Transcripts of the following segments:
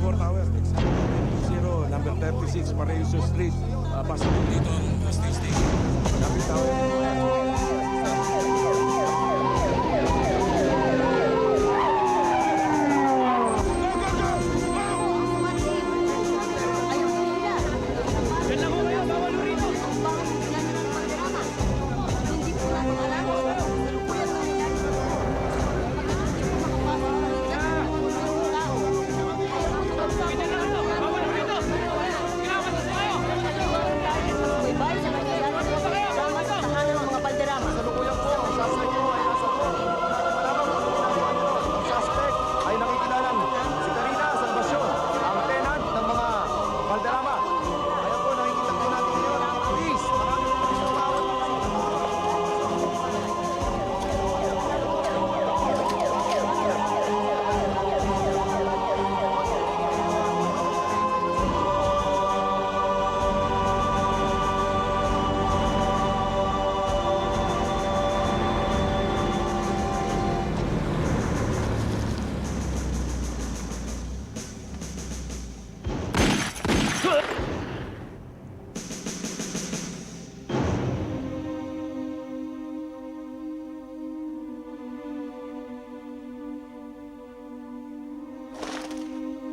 4 Tower, exactly. 0, number 36, Paraiso Street. Pasok dito ang station. Lapit Tower.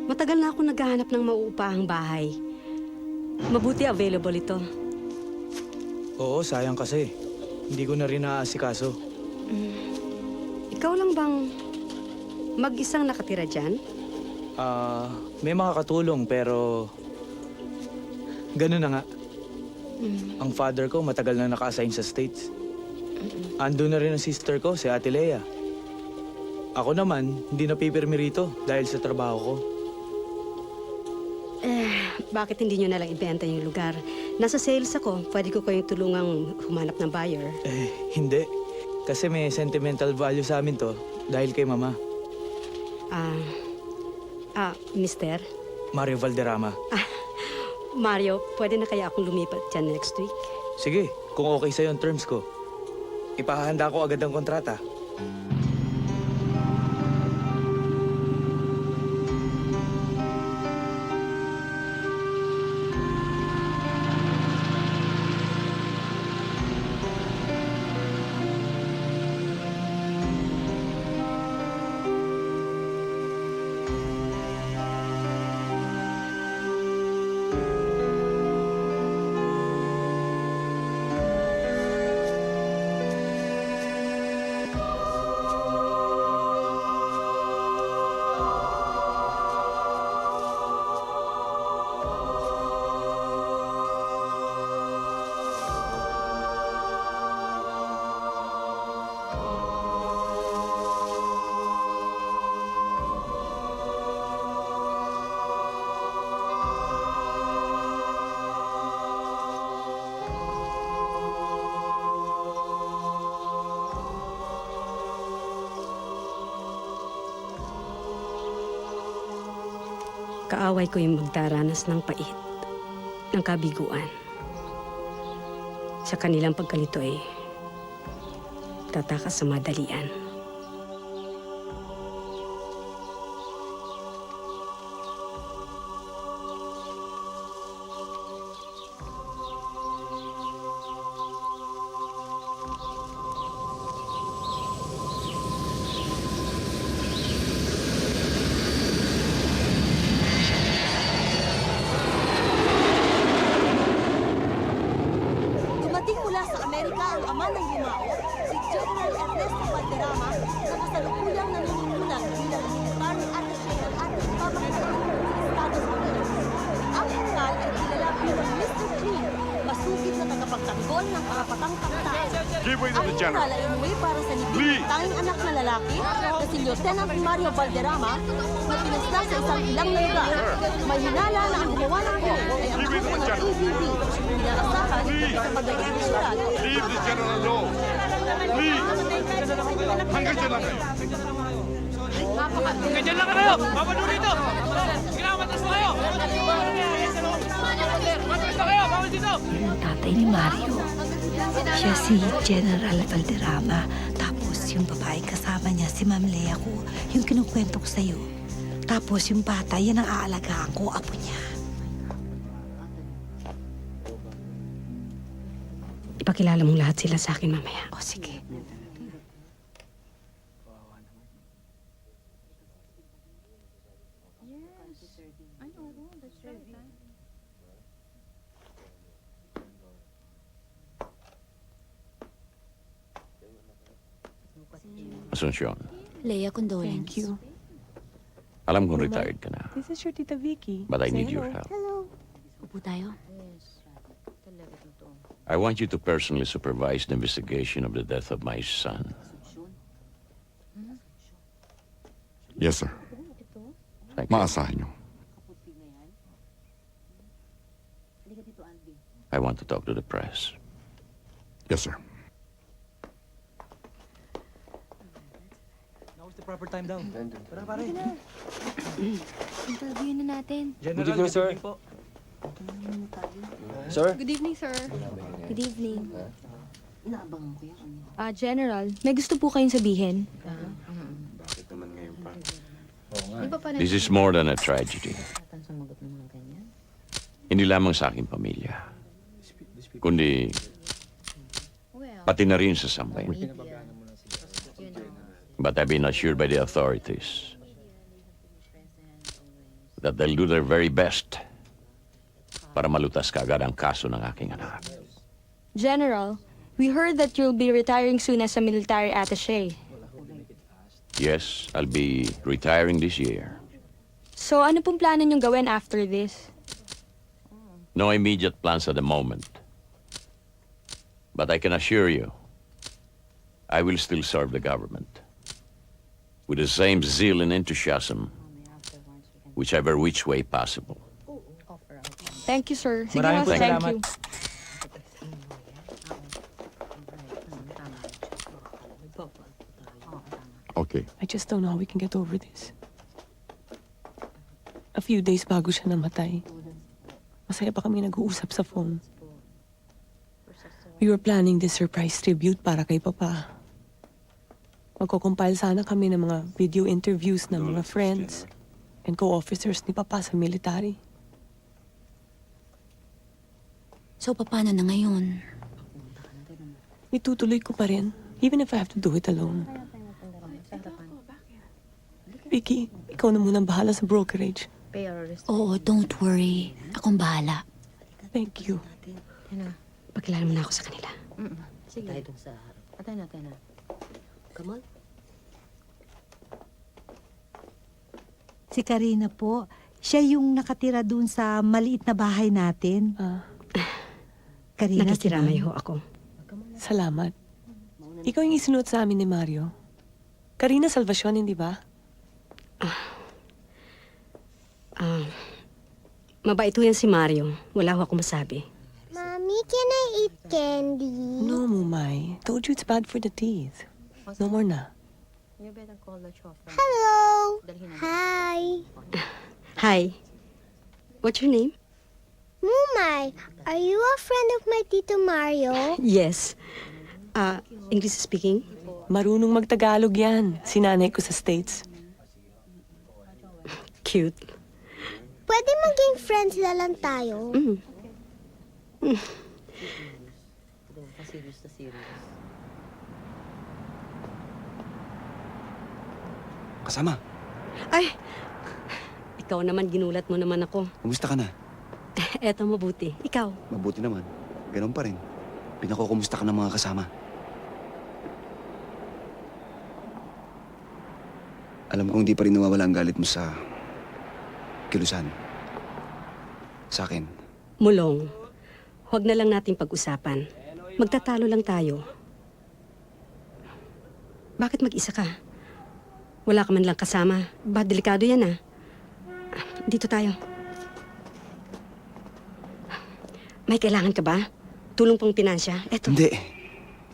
Matagal na ako naghahanap ng mauupahang bahay. Mabuti available ito. Oo, sayang kasi. Hindi ko na rin naaasikaso. Ikaw lang bang mag-isang nakatira dyan? May makakatulong pero... Ganun na nga. Ang father ko matagal na naka-assign sa States. Ando na rin ang sister ko, si Ate Lea. Ako naman, hindi napipirmi rito dahil sa trabaho ko. Bakit hindi nyo nalang ibenta yung lugar? Nasa sales ako. Pwede ko kayong tulungang humanap ng buyer. Hindi. Kasi may sentimental value sa amin to dahil kay Mama. Mister? Mario Valderrama. Mario, pwede na kaya akong lumipat dyan next week? Sige, kung okay sa'yo ang terms ko, ipahahanda ko agad ang kontrata. Kaaway ko yung magdaranas ng pait, ng kabiguan. Sa kanilang pagkalito ay tatakas sa madalian. Sa Amerika ang ama ng yumao, si General Ernesto Valderrama, na kasalukuyang nanunungkulan bilang military attaché ng ating pamahalaan sa Estados Unidos. Ang hangal ay kilala bilang Mr. Clean, masugid na tagapagtanggol ng karapatang kapital. Ang hangal ay umuwi para sa libing ng tanging anak na lalaki na si Lieutenant Mario Valderrama na pinasla sa isang ilang na lugar. May hinala na ang gumawa ng call ay ang grupo ng ABB. Inaasahan sa madaling syudad. Leave the general alone. Please. Hanggang dyan lang kayo. Hanggang dyan lang kayo! Babalo dito! Sige na, matras na kayo! Matras na kayo! Bawal dito! Yung tatay ni Mario. Siya si General Valderrama. Tapos yung babae kasama niya, si Ma'am Lea ko. Yung kinukwento ko sa'yo. Tapos yung bata, yan ang aalagaan ko, apo niya. Ipakilala mong lahat sila sa akin mamaya. O sige. Asuncion, Leia, condolence. Thank you. alam kong retired ka na, This is your Tita Vicky. but I Say need your hello. help. Upo tayo. I want you to personally supervise the investigation of the death of my son. Yes, sir. Thank you. Maasahan niyo. I want to talk to the press. Yes, sir. Now is the proper time daw. Tara, pare. Interview na natin. General, good evening po. Good evening, sir. Good evening. General, may gusto po kayong sabihin? This is more than a tragedy. Hindi lamang sa aking pamilya, kundi pati na rin sa sambayan. But I've been assured by the authorities that they'll do their very best para malutas kaagad ang kaso ng aking anak. General, we heard that you'll be retiring soon as a military attaché. Yes, I'll be retiring this year. So ano pong plano niyong gawin after this? No immediate plans at the moment. But I can assure you, I will still serve the government with the same zeal and enthusiasm, whichever which way possible. Thank you, sir. Sige Maraming nga, po thank salamat. you. Okay. I just don't know how we can get over this. A few days bago siya namatay, masaya pa kami nag-uusap sa phone. We were planning this surprise tribute para kay Papa. Magko-compile sana kami ng mga video interviews ng mga friends and co-officers ni Papa sa military. So, paano na ngayon? Itutuloy ko pa rin, even if I have to do it alone. Vicky, ikaw na munang bahala sa brokerage. Oo, don't worry. Akong bahala. Thank you. Pakilala mo na ako sa kanila. Tayo dun sa harap. Atay na. Come on. Si Karina po, siya yung nakatira dun sa maliit na bahay natin. Karina, Nakikiramay ho ako. Salamat. Ikaw yung isinuot sa amin ni Mario. Karina Salvacion, hindi ba? Mabait ho yan si Mario. Wala ho ako masabi. Mommy, can I eat candy? No, Mumay. Told you it's bad for the teeth. No more na. Hello. Hi. Hi. What's your name? Mumay, are you a friend of my Tito Mario? Yes. English speaking? Marunong magtagalog yan. Sinanay ko sa States. Cute. Pwede maging friends na lang tayo. Kasama, Ay! Ikaw naman, ginulat mo naman ako. kumusta ka na? Eto, mabuti. Ikaw? Mabuti naman. Ganun pa rin. Pinakukumusta ka ng mga kasama. Alam kong di pa rin nawawala ang galit mo sa kilusan. Sa akin. Mulong. Huwag na lang natin pag-usapan. Magtatalo lang tayo. Bakit mag-isa ka? Wala ka man lang kasama. Ba, delikado yan ah. Dito tayo. May kailangan ka ba? Tulong pang pinansya? Eto. Hindi.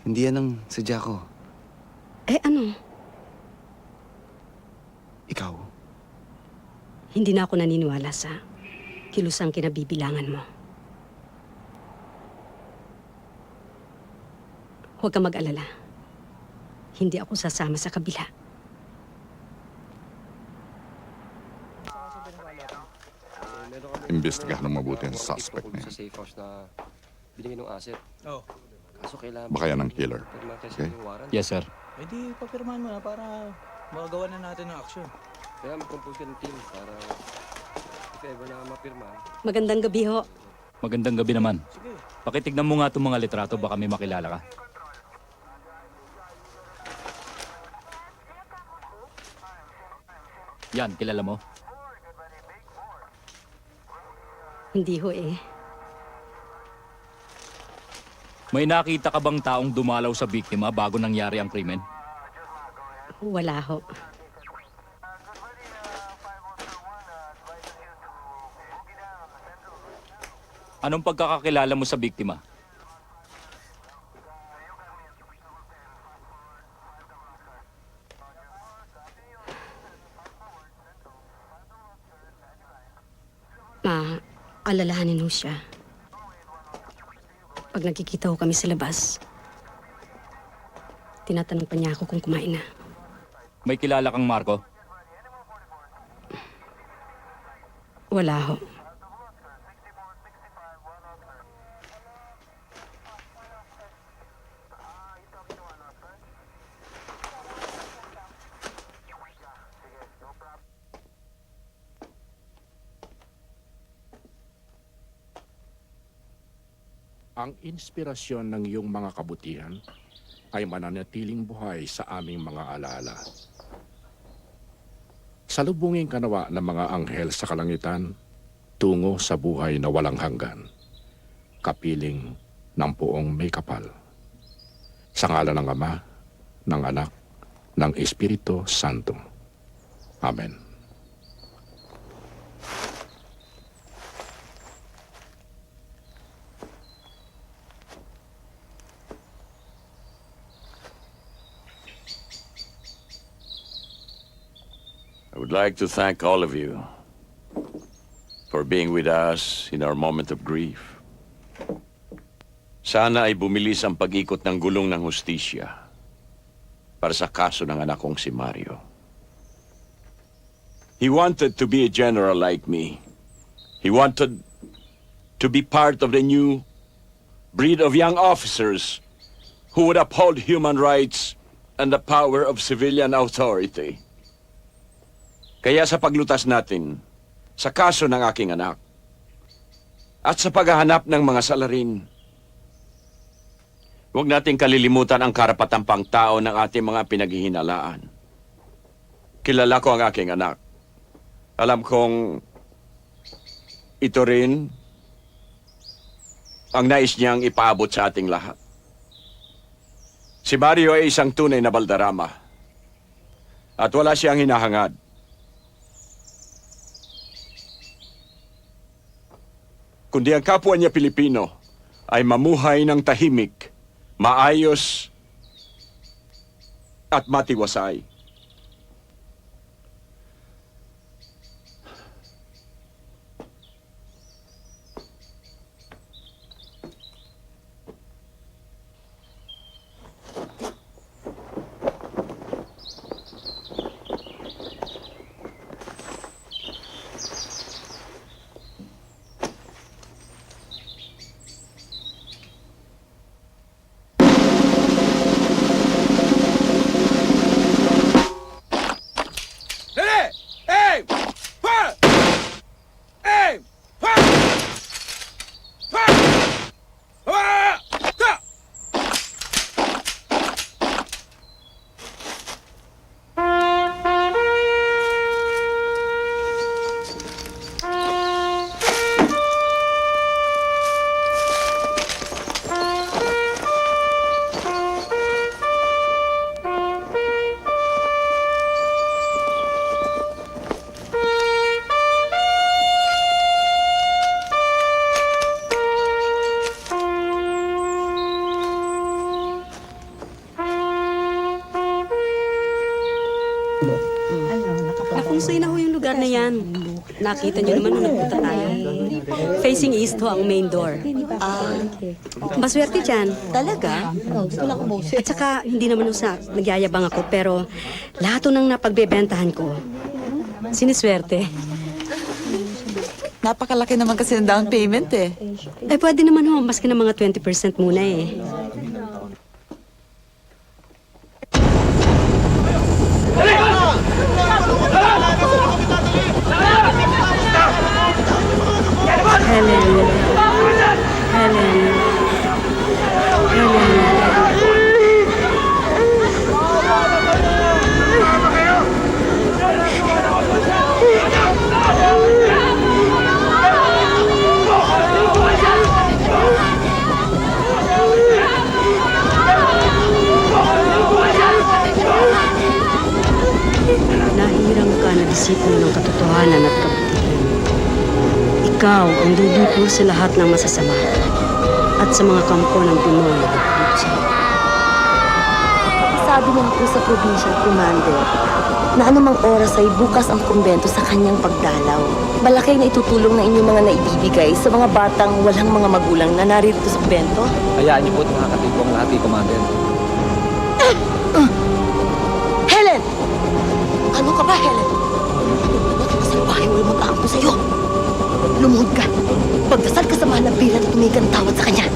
Hindi yan ang sadya ko. Eh ano? Ikaw. Hindi na ako naniniwala sa kilusang kinabibilangan mo. Huwag ka mag-alala. Hindi ako sasama sa kabila. imbestigahan ng mabuti ang suspect na Sa yan. safe house na binigay ng asset. Oh. Kaso kailangan... Baka yan ang killer. Okay? Yes, sir. Eh di, papirmahan mo na para magawa na natin ng aksyon. Kaya mag-compose ka ng team para if ever na mapirma. Magandang gabi ho. Magandang gabi naman. Sige. Pakitignan mo nga itong mga litrato, baka may makilala ka. Yan, kilala mo? Hindi ho eh. May nakita ka bang taong dumalaw sa biktima bago nangyari ang krimen? Wala ho. Anong pagkakakilala mo sa biktima? Alalahanin ho siya. Pag nagkikita ho kami sa labas, tinatanong pa niya ako kung kumain na. May kilala kang Marco? Wala ho. Ang inspirasyon ng iyong mga kabutihan ay mananatiling buhay sa aming mga alaala. Salubungin ka nawa ng mga anghel sa kalangitan tungo sa buhay na walang hanggan, kapiling ng puong may kapal. Sa ngalan ng Ama, ng Anak, ng Espiritu Santo. Amen. I would like to thank all of you for being with us in our moment of grief. Sana ay bumilis ang pag-ikot ng gulong ng hustisya para sa kaso ng anak kong si Mario. He wanted to be a general like me. He wanted to be part of the new breed of young officers who would uphold human rights and the power of civilian authority. Kaya sa paglutas natin sa kaso ng aking anak at sa paghahanap ng mga salarin, huwag nating kalilimutan ang karapatang pangtao ng ating mga pinaghihinalaan. Kilala ko ang aking anak. Alam kong ito rin ang nais niyang ipaabot sa ating lahat. Si Mario ay isang tunay na baldarama at wala siyang hinahangad. Kundi ang kapwa niya Pilipino ay mamuhay ng tahimik, maayos, at matiwasay. Nakungsoy na ho yung lugar na yan. Nakita niyo naman nung nagpunta tayo. Facing east ho ang main door. Maswerte dyan. Talaga? At saka, hindi naman ho sa nagyayabang ako, pero lahat ho nang napagbebentahan ko, siniswerte. Napakalaki naman kasi ng down payment eh. Eh, pwede naman ho, maski na mga 20% muna eh. Helen. Helen. Nahirang ka na disipulo ng katotohanan at kabutihan. Ikaw ang dudukol sa lahat ng masasama at sa mga kampo ng demonyo. Sabi niya po sa provincial commander na anumang oras ay bukas ang kumbento sa kanyang pagdalaw. Malaki na itutulong na inyong mga naibibigay sa mga batang walang mga magulang na narito sa kumbento. Hayaan niyo po at makakatipo ang lahat ni Commander. Helen! Ano ka ba, Helen? Salbahe mo yung mag-aampo sa'yo. Lumuhod ka. Pagdasal ka sa mahal na bilang at tumigan ang tawad sa kanya.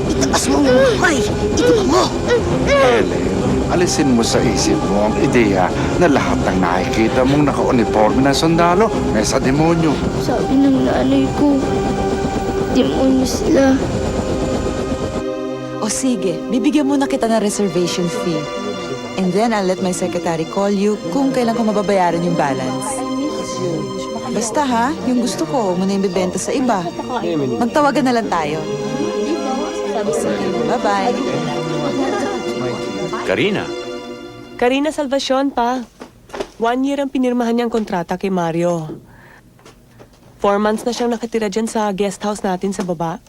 Itaas mo ang buhay. Ituloy mo. Helen, alisin mo sa isip mo ang ideya na lahat ng nakikita mong naka-uniforme na sundalo may sa demonyo. Sabi ng nanay ko, demonyo sila. O sige, bibigyan muna kita ng reservation fee. And then I'll let my secretary call you kung kailan ko mababayaran yung balance. Basta ha, yung gusto ko, huwag mo na yung bibenta sa iba. Magtawagan na lang tayo. Sige, bye-bye. Karina, Karina Salvacion pa. 1 year ang pinirmahan niyang kontrata kay Mario. 4 months na siyang nakatira dyan sa guest house natin sa baba.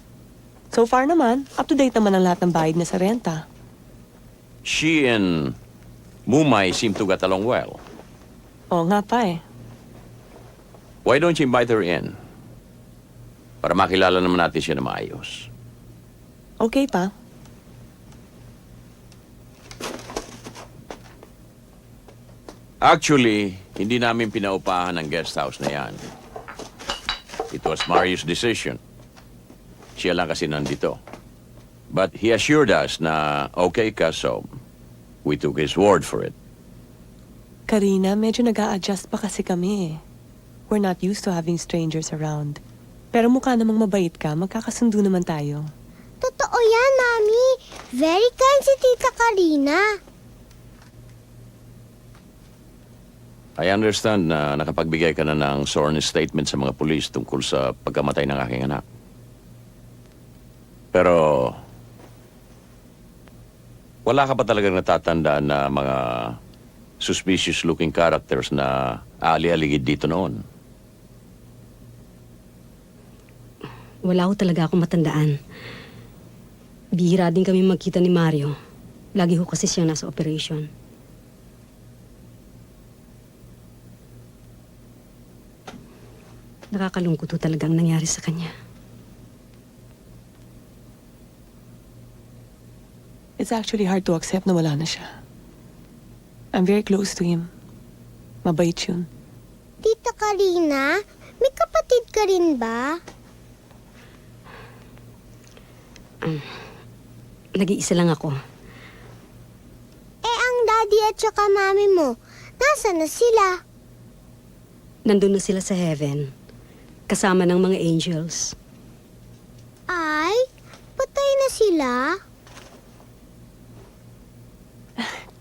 So far naman, up to date naman ang lahat ng bayad na sa renta. she and Mumay seem to get along well. Oo nga pa eh. Why don't you invite her in? Para makilala naman natin siya na maayos. Okay pa. Actually, hindi namin pinaupahan ang guest house na yan. It was Mario's decision. Siya lang kasi nandito. But he assured us na okay ka, so we took his word for it. Karina, medyo nag-a-adjust pa kasi kami eh. We're not used to having strangers around. Pero mukha namang mabait ka, magkakasundo naman tayo. Totoo yan, Mami. Very kind si Tita Karina. I understand na nakapagbigay ka na ng sworn statement sa mga pulis tungkol sa pagkamatay ng aking anak. Pero wala ka pa talagang natatandaan na mga suspicious-looking characters na aali-aligid dito noon. Wala ho talaga akong matandaan. Bihira din kami magkita ni Mario. Lagi ho kasi siya nasa operation. Nakakalungkot ho talagang nangyari sa kanya. It's actually hard to accept na wala na siya. I'm very close to him. Mabait yun. Tita Karina, may kapatid ka rin ba? Nag-iisa lang ako. Eh, ang daddy at saka mami mo, nasa na sila? Nandun na sila sa heaven. Kasama ng mga angels. Ay, patay na sila?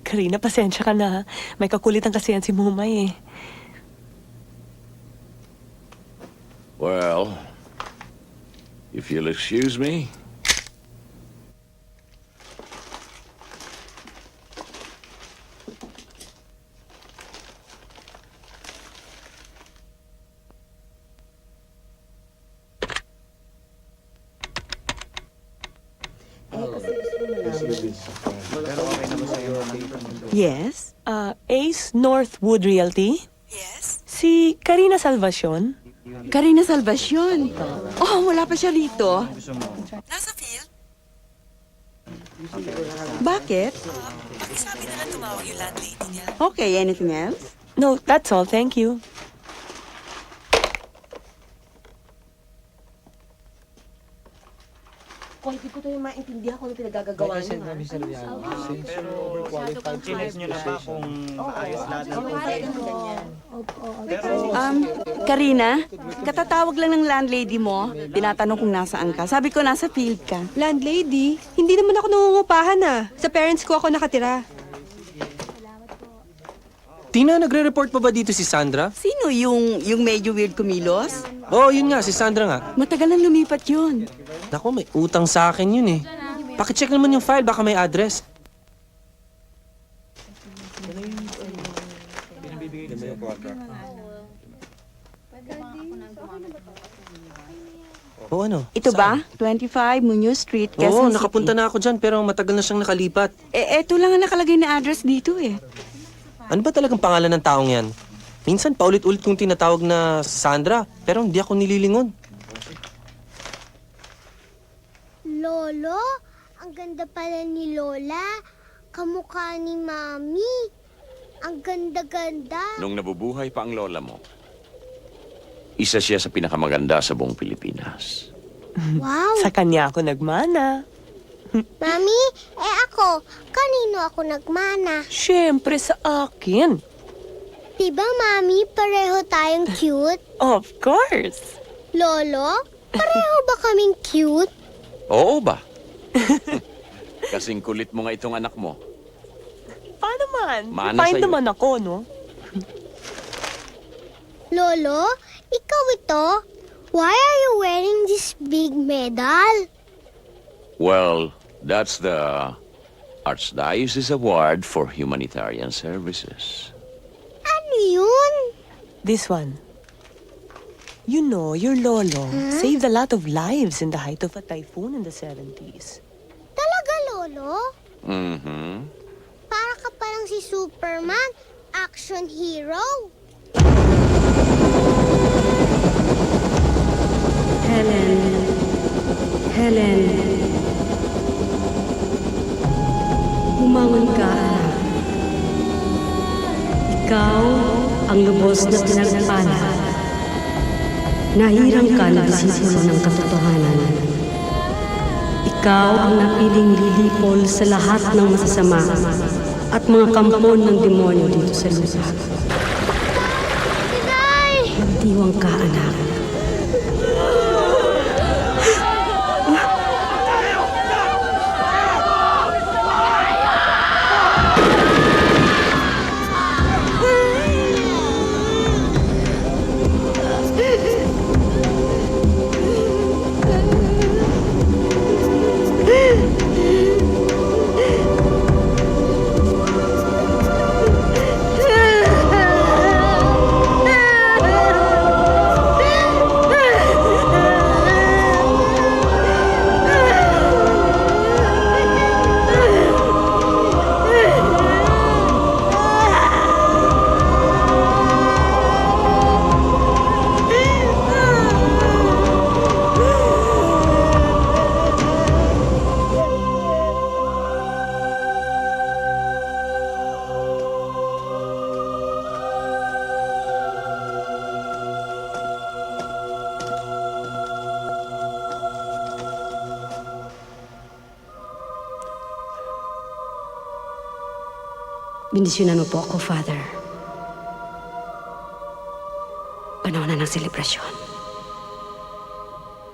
Karina, pasensya ka na. May kakulitan kasi yan si Mumay eh. Well, if you'll excuse me. Yes? Ace Northwood Realty? Yes? Si Karina Salvacion? Karina Salvacion. Oh, wala pa siya rito. Nasa field? Bakit? Pakisabi na lang tumawag yung landlady niya. Okay, anything else? No, that's all. Thank you. hindi ko tayo maintindihan kung ano pinagagagawa niyo. Pero overqualified. Chinek nyo na ba kung ayos lahat ng Karina, katatawag lang ng landlady mo. Tinatanong kung nasaan ka. Sabi ko, nasa field ka. Landlady? Hindi naman ako nangungupahan ah. Sa parents ko ako nakatira. Tina, nagre-report pa ba dito si Sandra? Sino yung medyo weird kumilos? Oo, yun nga, si Sandra nga. Matagal nang lumipat yun. Naku, may utang sa akin yun eh. Pakicheck naman yung file, baka may address. Oo, ano? Ito ba? 25 Muñoz Street, Quezon Oo, City. nakapunta na ako dyan, pero matagal na siyang nakalipat. Eto lang ang nakalagay na address dito eh. Ano ba talagang pangalan ng taong yan? Minsan, paulit-ulit kong tinatawag na Sandra, pero hindi ako nililingon. Lolo, ang ganda pala ni Lola. Kamukha ni Mami. Ang ganda-ganda. Nung nabubuhay pa ang lola mo, isa siya sa pinakamaganda sa buong Pilipinas. Wow. Sa kanya ako nagmana. Mami, ako, kanino ako nagmana? Siyempre sa akin. Diba, Mami, pareho tayong cute? Of course. Lolo, pareho ba kaming cute? Oo ba? Kasing kulit mo nga itong anak mo. Paano man? Mana Fine sa'yo. naman ako, no? Lolo, ikaw ito? Why are you wearing this big medal? Well, that's the Archdiocese Award for Humanitarian Services. Ano yun? This one. You know, your lolo saved a lot of lives in the height of a typhoon in the 70s. Talaga, Lolo? Mm-hmm. Para ka palang si Superman, action hero. Helen. Bumangon ka, anak. Ikaw ang lubos na pinagpala. Nahirang ka na disipulo ng katotohanan. Ikaw ang napiling lilipol sa lahat ng masasama at mga kampon ng demonyo dito sa lupa. Magdiwang ka, anak. Bendisyonan mo po ako, Father. Panahon na ng selebrasyon.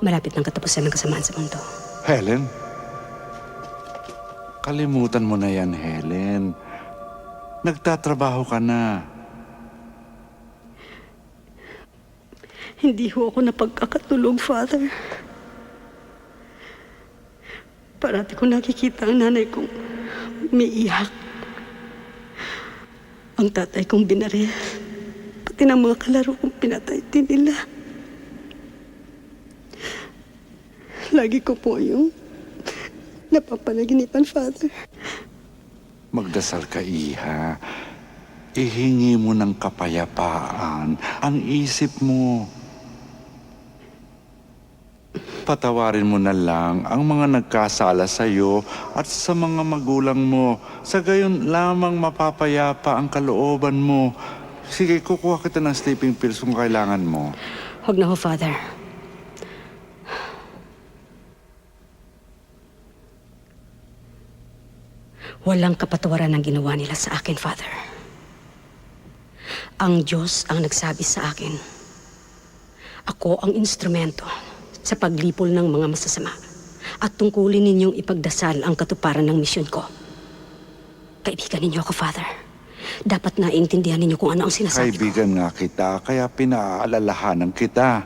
Malapit ng katapusan ng kasamaan sa mundo. Helen? Kalimutan mo na yan, Helen. Nagtatrabaho ka na. Hindi ho ako napagkakatulog, Father. Parati ko nakikita ang nanay kong umiiyak. Ang tatay kong binaril. Pati ng mga kalaro kong pinatay din nila. Lagi ko po yung napapanaginipan, Father. Magdasal ka, Iha. Ihingi mo ng kapayapaan ang isip mo. Patawarin mo na lang ang mga nagkasala sa iyo at sa mga magulang mo. Sa gayon lamang mapapayapa ang kalooban mo. Sige, kukuha kita ng sleeping pills kung kailangan mo. Huwag na ho, Father. Walang kapatawaran ang ginawa nila sa akin, Father. Ang Diyos ang nagsabi sa akin. Ako ang instrumento sa paglipol ng mga masasama at tungkulin ninyong ipagdasal ang katuparan ng misyon ko. Kaibigan ninyo ako, Father. Dapat naiintindihan ninyo kung ano ang sinasabi ko. Kaibigan nga kita, kaya pinaalalahanan kita.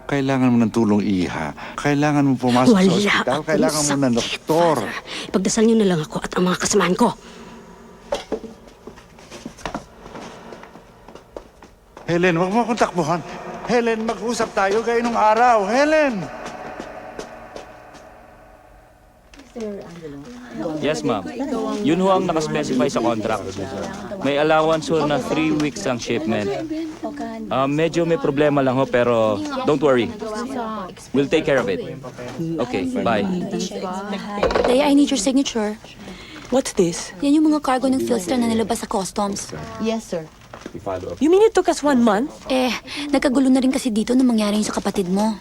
Kailangan mo ng tulong, Iha. Kailangan mo pumasok sa ospital. Kailangan mo ng doktor. Ipagdasal niyo na lang ako at ang mga kasamahan ko. Helen, huwag mo akong takbuhan. Helen, mag-usap tayo gaya nung araw. Helen! Yes, ma'am. Yun ho ang nakaspecify sa contract. May allowance ho na 3 weeks ang shipment. Medyo may problema lang ho, pero don't worry. We'll take care of it. Okay, bye. Daya, I need your signature. What's this? Yan yung mga cargo ng Philster na nilabas sa customs. Yes, sir. You mean it took us 1 month? Nagkagulo na rin kasi dito nang mangyari yun sa kapatid mo.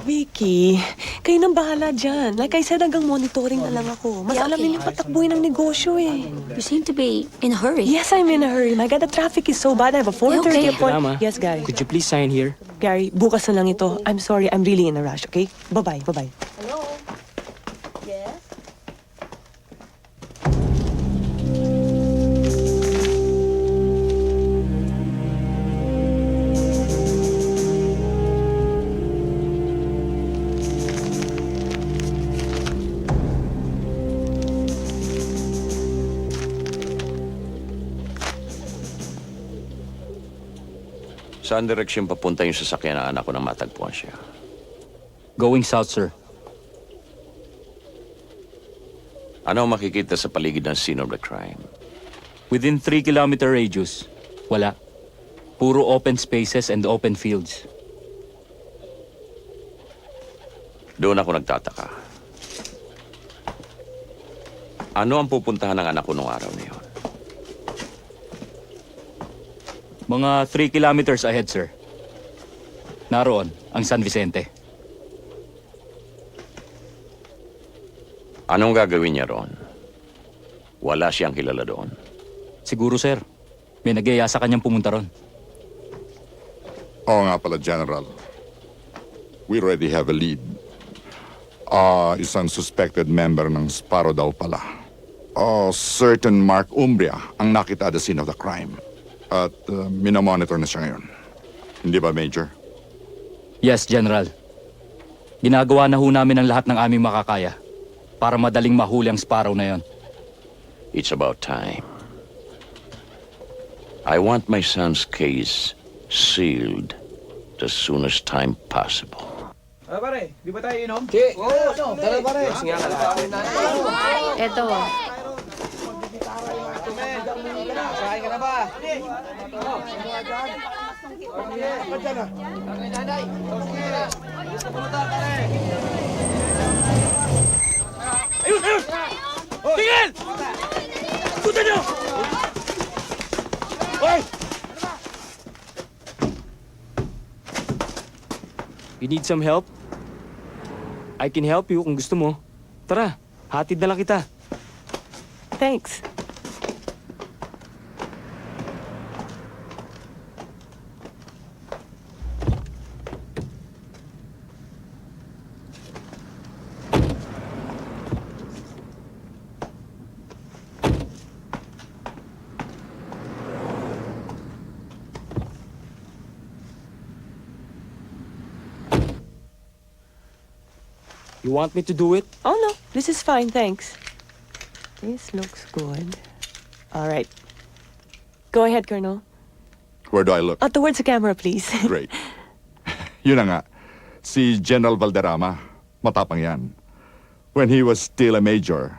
Vicky, kayo nang bahala dyan. Like I said, hanggang monitoring na lang ako. Mas alam niyo patakbuhin ng negosyo eh. You seem to be in a hurry. Yes, I'm in a hurry. My God, the traffic is so bad. I have a 4:30 appointment. Yes, Gary. Could you please sign here? Gary, bukas na lang ito. I'm sorry, I'm really in a rush, okay? Bye-bye, bye-bye. Hello? Yes? Saan direksyon papunta yung sasakyan ng anak ko nang matagpuan siya? Going south, sir. Ano ang makikita sa paligid ng scene of the crime? Within 3-kilometer radius, wala. Puro open spaces and open fields. Doon ako nagtataka. Ano ang pupuntahan ng anak ko nung araw na yun? Mga 3 kilometers ahead, sir. Naroon ang San Vicente. Anong gagawin niya roon? Wala siyang kilala doon. Siguro, sir. May nag-iaya sa kanyang pumunta ron. Oo nga pala, General. We already have a lead. Isang suspected member ng Sparrow daw pala. Certain Mark Umbria ang nakita at the scene of the crime. At minamonitor na siya ngayon. Hindi ba, Major? Yes, General. Ginagawa na ho namin ang lahat ng aming makakaya para madaling mahuli ang Sparrow na yon. It's about time. I want my son's case sealed as soon as time possible. Pare, di ba tayo inom? Oo, tara pare. Eto. Kain ka na ba? Ayun! Ayun! Tingin! Tutan nyo! Hoy! You need some help? I can help you kung gusto mo. Tara, hatid na lang kita. Thanks. You want me to do it? Oh, no. This is fine, thanks. This looks good. All right. Go ahead, Colonel. Where do I look? Towards the camera, please. Great. Yun na nga. Si General Valderrama, matapang yan. When he was still a major,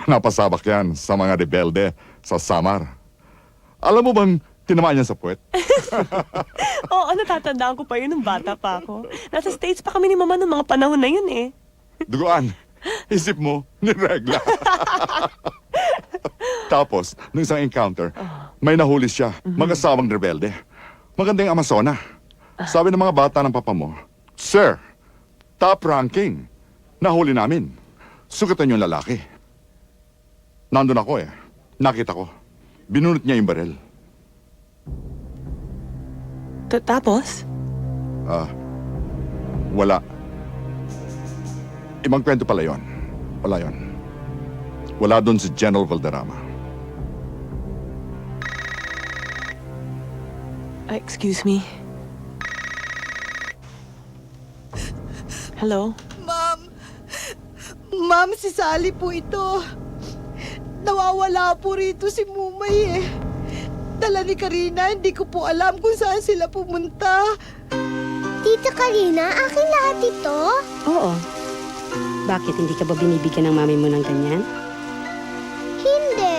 napasabak yan sa mga rebelde sa Samar. Alam mo bang tinamaan niya sa puwet? Oo, natatandaan ko pa yun nung bata pa ako. Nasa States pa kami ni Mama nung mga panahon na yun eh. Duguan. Isip mo, niregla. Tapos, nung isang encounter, may nahuli siya, mag-asawang rebelde. Magandang Amazona. Sabi ng mga bata ng papa mo, Sir, top ranking. Nahuli namin. Sugatan yung lalaki. Nandun ako eh. Nakita ko. Binunot niya yung baril. Tapos? Wala. Ibang kwento pala yon. Wala yon. Wala doon si General Valderrama. Excuse me. Hello? Ma'am, si Sally po ito. Nawawala po rito si Mumay eh. Dala ni Karina, hindi ko po alam kung saan sila pumunta. Tita Karina, akin lahat ito? Oo. Bakit hindi ka ba binibigyan ng mami mo ng ganyan? Hindi.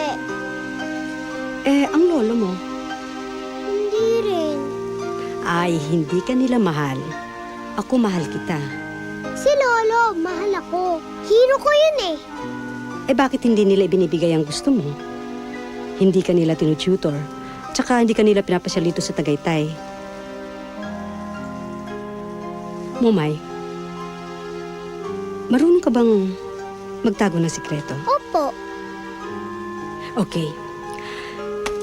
Ang lolo mo? Hindi rin. Ay, hindi ka nila mahal. Ako mahal kita. Si Lolo, mahal ako. Hero ko yun eh. Bakit hindi nila ibinibigay ang gusto mo? Hindi ka nila tinututor. Tsaka hindi ka nila pinapasyal dito sa Tagaytay. Mumay, marunong ka bang magtago ng sikreto? Opo. Okay.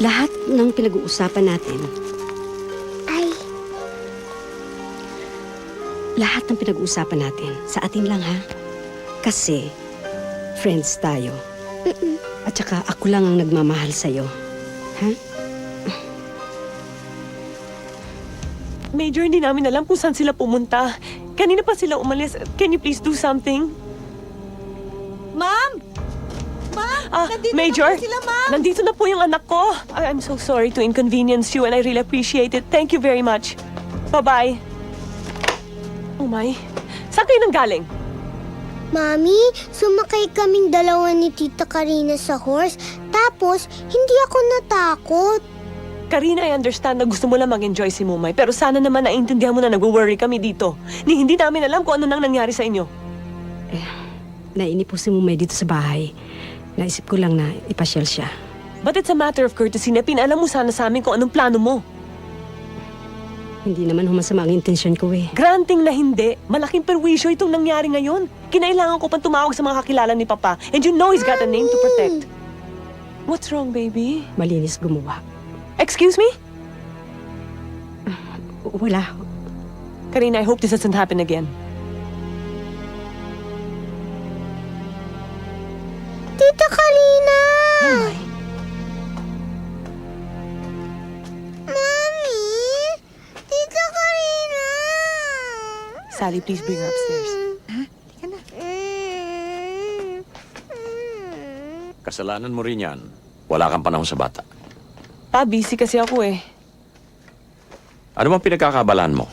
Lahat ng pinag-uusapan natin, lahat ng pinag-uusapan natin, sa atin lang ha? Kasi, friends tayo. At saka ako lang ang nagmamahal sa'yo. Ha? Major, hindi namin alam kung saan sila pumunta. Kanina pa sila umalis. Can you please do something? Ma'am! Ma'am! Nandito Major, na po sila, ma'am! nandito na po yung anak ko. I'm so sorry to inconvenience you and I really appreciate it. Thank you very much. Bye-bye. Oh my, saan kayo nanggaling? Mami, sumakay kaming dalawa ni Tita Karina sa horse. Tapos, hindi ako natakot. Karina, I understand na gusto mo lang mag-enjoy si Mumay, pero sana naman naiintindihan mo na nag-worry kami dito. Hindi namin alam kung ano nang nangyari sa inyo. Nainip po si Mumay dito sa bahay. Naisip ko lang na ipasyal siya. But it's a matter of courtesy na pinaalam mo sana sa amin kung anong plano mo. Hindi naman humasama ang intensyon ko eh. Granting na hindi, malaking perwisyo itong nangyari ngayon. Kinailangan ko pang tumawag sa mga kakilala ni Papa, and you know he's got a name to protect. What's wrong, baby? Malinis gumawa. Excuse me? Wala. Karina, I hope this doesn't happen again. Tita Karina! Mami! Tita Karina! Sally, please bring her upstairs. Kasalanan mo rin yan. Wala kang panahon sa bata. Pa, busy kasi ako eh. Ano bang pinagkakabalaan mo?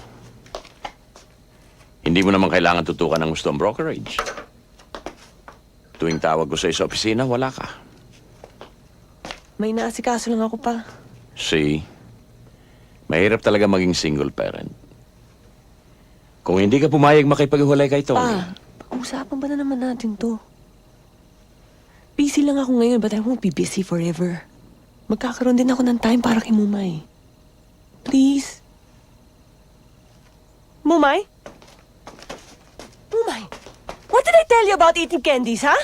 Hindi mo naman kailangan tutukan ng gusto ang brokerage. Tuwing tawag ko sa opisina, wala ka. May naasikaso lang ako pa. See? Mahirap talaga maging single parent. Kung hindi ka pumayag makipaghiwalay kay Tony. Pa, pag-usapan ba na naman natin to? Busy lang ako ngayon, but I won't be busy forever. Magkakaroon din ako ng time para kay Mumay. Please? Mumay? Mumay, what did I tell you about eating candies, huh?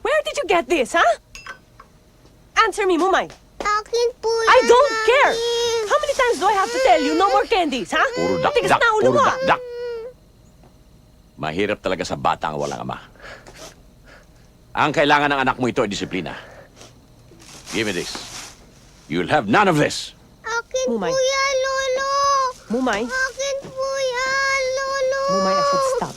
Where did you get this, huh? Answer me, Mumay. Akin po yan, I don't Mami. care! How many times do I have to tell you no more candies, huh? Puro Tigas dak-dak, na ulo puro mo, ah. dak-dak. Mahirap talaga sa bata ang walang ama. Ang kailangan ng anak mo ito ay disiplina. Give me this. You'll have none of this. Akin Mumay. po yan, Lolo! Mumay? Akin po yan, Lolo! Mumay, I said stop.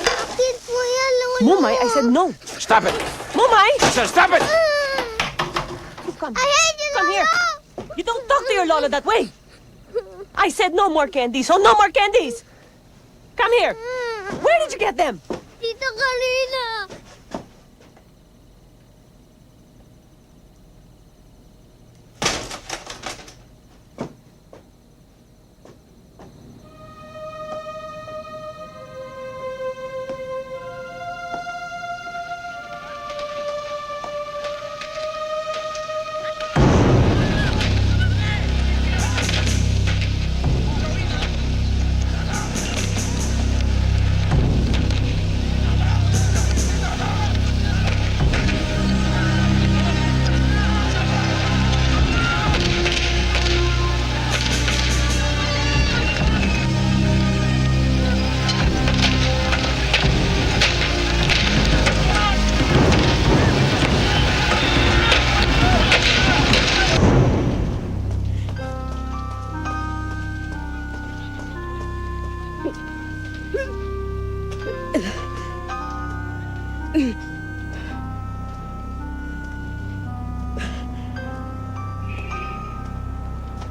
Akin po yan, Lolo! Mumay, I said no. Stop it! Mumay! I said stop it! Come, I hate you, come Lolo! here. You don't talk to your Lola that way. I said no more candies, so no more candies. Come here. Where did you get them? Tita Karina!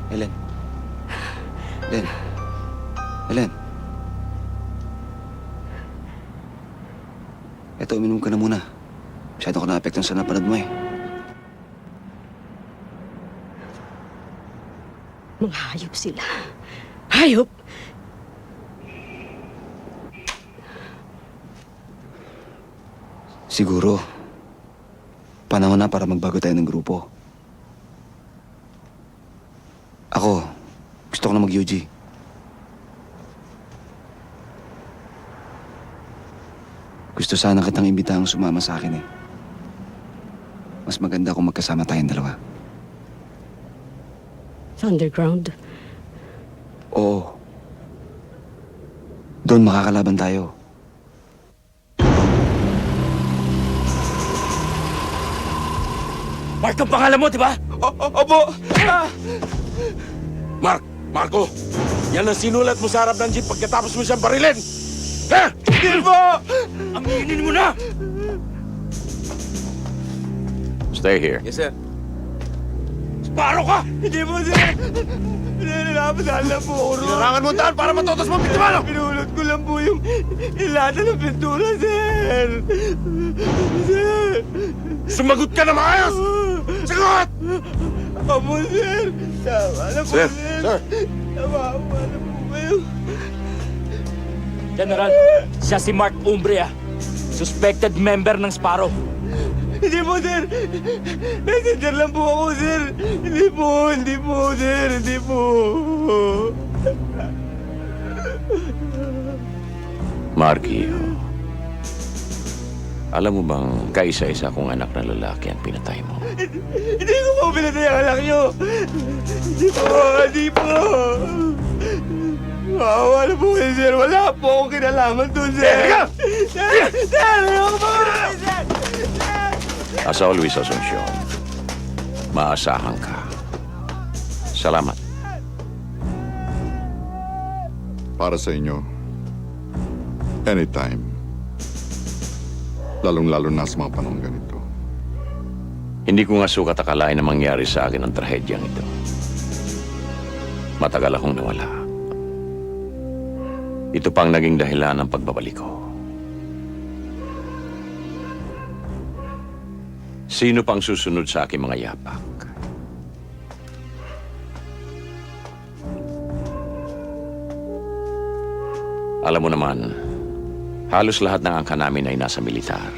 Helen. Helen. Helen. Eto, uminom ka na muna. Masyado ka na-apektan sa napanood mo eh. Mga hayop sila. Hayop! Siguro, panahon na para magbago tayo ng grupo. Ako, gusto ko na mag-UG. Gusto sana kitang imbitahang sumama sa akin eh. Mas maganda kung magkasama tayong dalawa. Sa underground. Oo. Doon makakalaban tayo. Mark ang pangalan mo, di ba? Opo! Marco! Yan ang sinulat mo sa harap ng jeep pagkatapos mo siyang barilin! Ha? Hindi po! Aminin mo na! Stay here. Yes, sir. Paro ka! Hindi po, sir! Pinanalaman lang po ako ron. Pinarangan mo ang daan para matotos mo, Bitimano! Pinulot ko lang po yung ilata ng pintura, sir! Sir! Sumagot ka na maayos! Sagot! Opo, sir! Tama na po, Sir, sir! sir. Tama na po kayo. General, siya si Mark Umbria. Suspected member ng Sparrow. Hindi po, sir! Messenger lang po ako, sir! Hindi po, sir! Hindi po! Marky, alam mo bang kaisa-isa kong anak na lalaki ang pinatay mo? Hindi ko po pinatay ang anak niyo! Hindi po! Maawa na po kayo, sir! Wala po akong kinalaman doon, sir! Sir! Ayoko po! Sir! As always, Asuncion, maasahan ka. Salamat. Para sa inyo, anytime. Lalong-lalo na sa mga panahon ganito. Hindi ko nga sukat akalain na mangyari sa akin ang trahedyang ito. Matagal akong nawala. Ito pang naging dahilan ng pagbabalik ko. Sino pang susunod sa aking mga yapak? Alam mo naman, halos lahat ng angka namin ay nasa militar.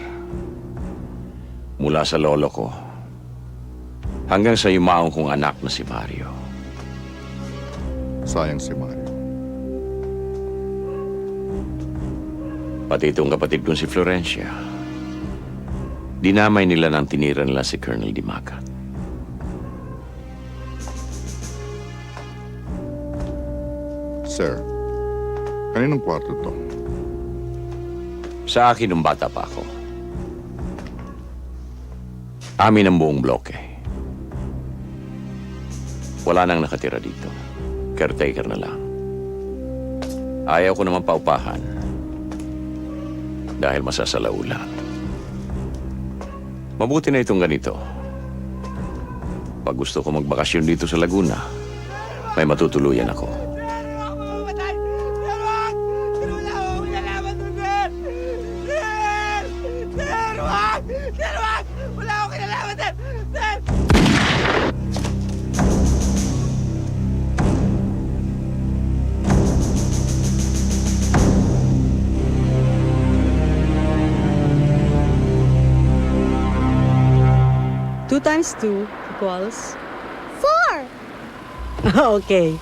Mula sa lolo ko, hanggang sa yumaong kong anak na si Mario. Sayang si Mario. Pati itong kapatid kong si Florencia. Dinamay nila nang tinira nila si Colonel Dimagat. Sir, kaninong kwarto to? Sa akin nung bata pa ako. Amin ang buong bloke. Wala nang nakatira dito. Caretaker na lang. Ayaw ko naman paupahan. Dahil masasalaulan. Mabuti na itong ganito. Pag gusto ko magbakasyon dito sa Laguna, may matutuluyan ako. Two times 2 equals? 4! Okay.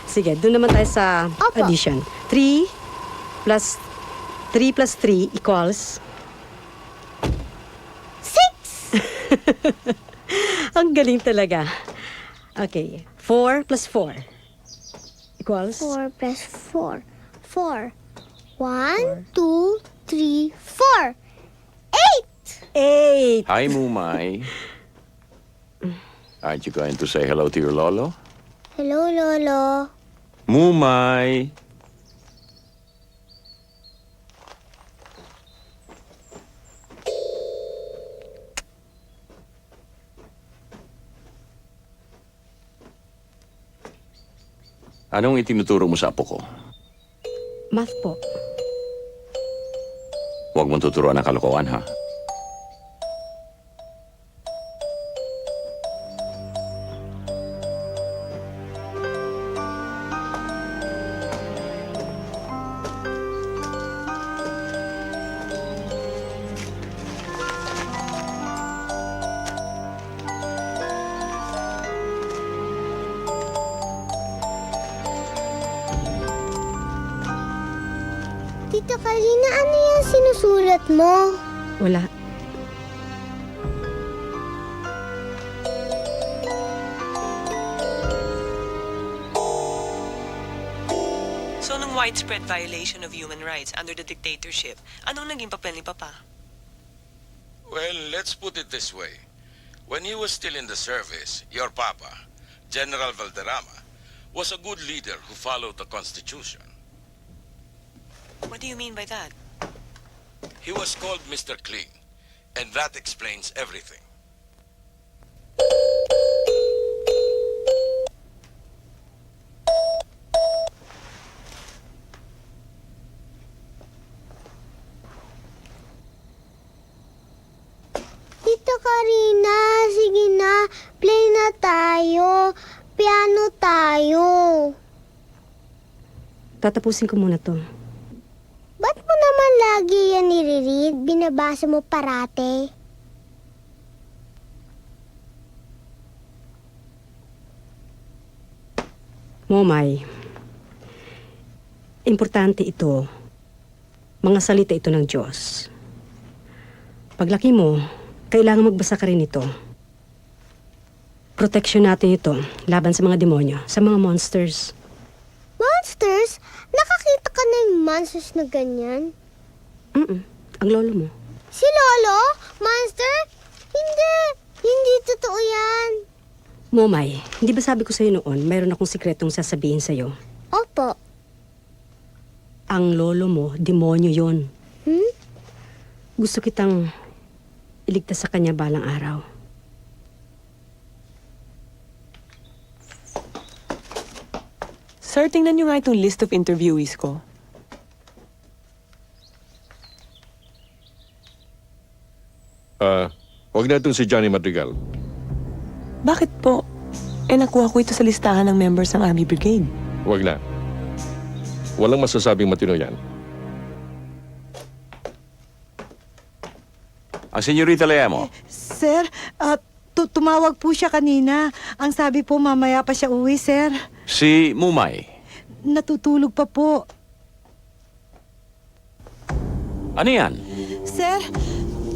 Sige, doon naman tayo sa Opo. addition. 3 plus 3 equals? 6! Ang galing talaga. Okay. 4 plus 4 equals? 4 plus 4. 4. 1, 2, 3, 4. 8! Hi, Mumay. Aren't you going to say hello to your lolo? Hello, Lolo. Mumay! Anong itinuturo mo sa apo ko? Math po. Huwag mong tuturuan ng kalokohan, ha? Tita Karina, ano yung sinusulat mo? Wala. So, nung widespread violation of human rights under the dictatorship, anong naging papel ni Papa? Well, let's put it this way. When he was still in the service, your papa, General Valderrama, was a good leader who followed the Constitution. What do you mean by that? He was called Mr. Clean, and that explains everything. Tita Karina, sige na. Play na tayo. Piano tayo. Tatapusin ko muna to. Ba't mo naman lagi yan nire-read? Binabasa mo parate. Momay, importante ito. Mga salita ito ng Diyos. Paglaki mo, kailangan magbasa ka rin ito. Proteksyon natin ito laban sa mga demonyo, sa mga monsters. Monsters? Nakakita ka na yung monsters na ganyan? Ang lolo mo. Si Lolo? Monster? Hindi. Hindi totoo yan. Momay, hindi ba sabi ko sa'yo noon, mayroon akong sikretong sasabihin sa'yo? Opo. Ang lolo mo, demonyo yon. Gusto kitang iligtas sa kanya balang araw. Sir, tingnan niyo nga itong list of interviewees ko. Huwag na itong si Johnny Madrigal. Bakit po? Nakuha ko ito sa listahan ng members ng Army Brigade. Huwag na. Walang masasabing matino yan. Ang senyorita Leamo. Sir, tumawag po siya kanina. Ang sabi po mamaya pa siya uwi, sir. Si Mumay. Natutulog pa po. Ano yan? Sir,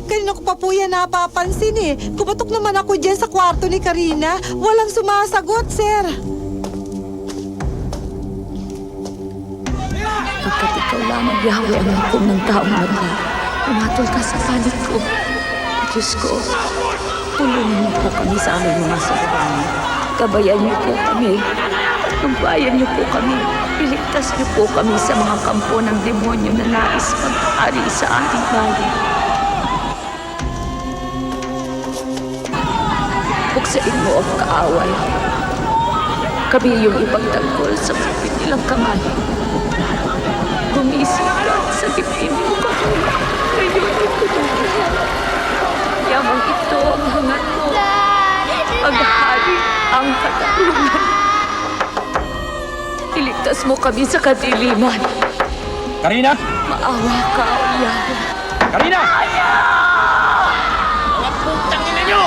kanina ko pa po yan napapansin eh. Kumatok naman ako dyan sa kwarto ni Karina. Walang sumasagot, sir. Pagkat ikaw lamang, Yahweh, ang hukom ng taong magla. Umatol ka sa panig ko. Diyos ko, tulungan niyo po kami sa aming mga sabahan. Gabayan niyo po kami. Pagbayan niyo po kami. Iligtas niyo po kami sa mga kampo ng demonyo na nais mag-ari sa ating bayan. Buksain mo ang kaaway. Kami yung ipagtanggol sa kapit nilang kamay. Gumising ka sa dibdib mo katulad. Ngayon ay tulungan. Yamang ito ang hangat mo. Paghari ang katarungan. Iligtas mo kami sa kadiliman. Karina! Maawa ka, O Yahweh. Karina! Mga putang ina niyo!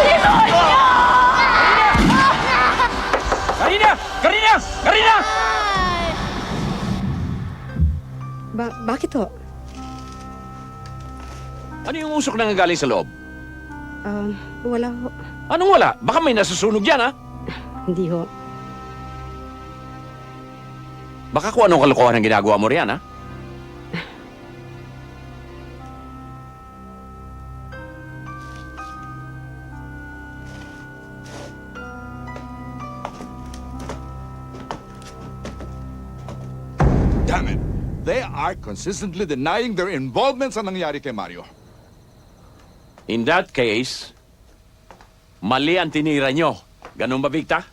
Karina! Karina! Karina! Bakit ho? Ano yung usok na galing sa loob? Wala ho. Anong wala? Baka may nasusunog yan, ha? Hindi ho. Baka kung anong kalokohan ang ginagawa mo riyan, ha? Damn it! They are consistently denying their involvement sa nangyari kay Mario. In that case, mali ang tinira nyo. Ganun ba, Victa?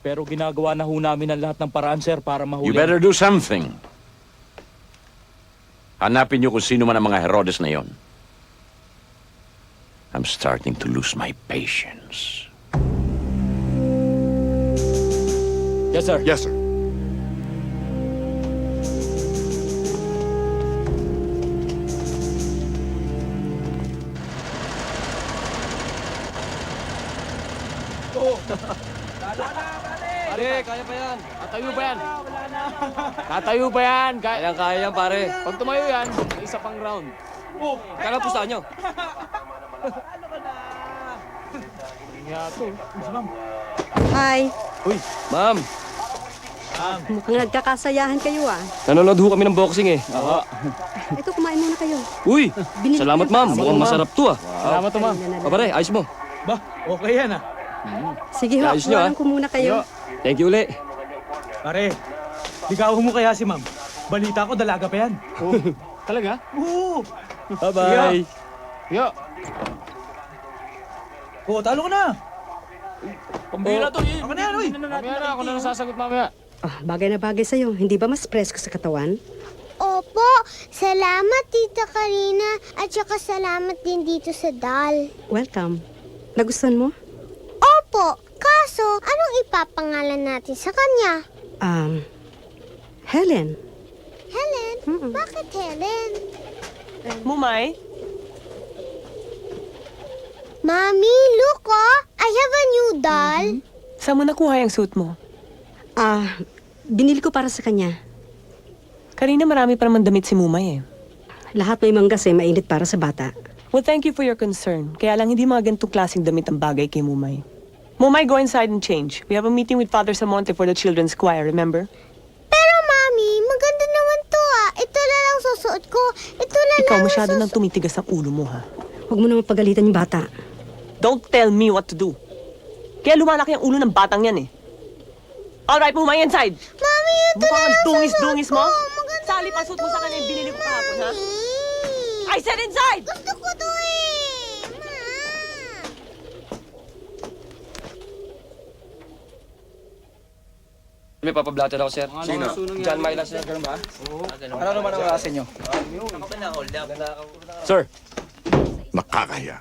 Pero ginagawa na ho namin ang lahat ng paraan, sir, para mahuli. You better do something. Hanapin niyo kung sino man ang mga Herodes na yon. I'm starting to lose my patience. Yes, sir. Yes, sir. Pare, kaya pa yan. Tatayo pa yan. Tatayo pa yan. Kaya yan, pare. Pag tumayo yan, may isa pang round. Kaya po saan nyo? Hi. Uy, ma'am. Mukhang nagkakasayahan kayo ah. Nanonood ho kami ng boxing eh. Oo. Ito, kumain muna kayo. Uy, Binili salamat ko yung ma'am. pasta. Mukhang masarap to ah. Salamat, ma'am. O pare, ayos mo. Ba, okay yan ah. Sige ho, Ayos nyo, kuhanan ah. ko muna kayo. Thank you uli. Pare, ligawan mo kaya si ma'am. Balita ko, dalaga pa yan. Talaga? Oo. Bye-bye. Yo. Oo, talo ka na. Pambira to eh. Ako na yan, uy. Mamaya na, ako na nasasagot mamaya. Ah, bagay na bagay sa'yo. Hindi ba mas presko sa katawan? Opo, salamat Tita Karina at saka salamat din dito sa dal. Welcome. Nagustuhan mo? Opo, kaso anong ipapangalan natin sa kanya? Helen. Helen? Bakit Helen? Mumay? Mommy, look oh! I have a new doll. Saan mo nakuha yung suit mo? Binili ko para sa kanya. Karina, marami pa naman damit si Mumay eh. Lahat may manggas eh, mainit para sa bata. Well, thank you for your concern. Kaya lang hindi mga ganitong klaseng damit ang bagay kay Mumay. Mumay, go inside and change. We have a meeting with Father Samonte for the children's choir, remember? Pero Mommy, maganda naman to ah. Ito na lang susuot ko. Ito na Ikaw lang masyado nang tumitigas ang ulo mo, ha? Huwag mo naman pagalitan yung bata. Don't tell me what to do. Kaya lumalaki ang ulo ng batang yan eh. Alright, Mumay, inside! Mommy, ito Mukhang na lang dungis-dungis mo? Maganda Sali pa suit mo sa kanya yung binili ko kahapon, ha? I said inside! Gusto ko to eh. May papablatter ako, sir. Sino? John Myla, sir. Ganun ba? Ano naman ang klase nyo? Sir, Nakakahiya.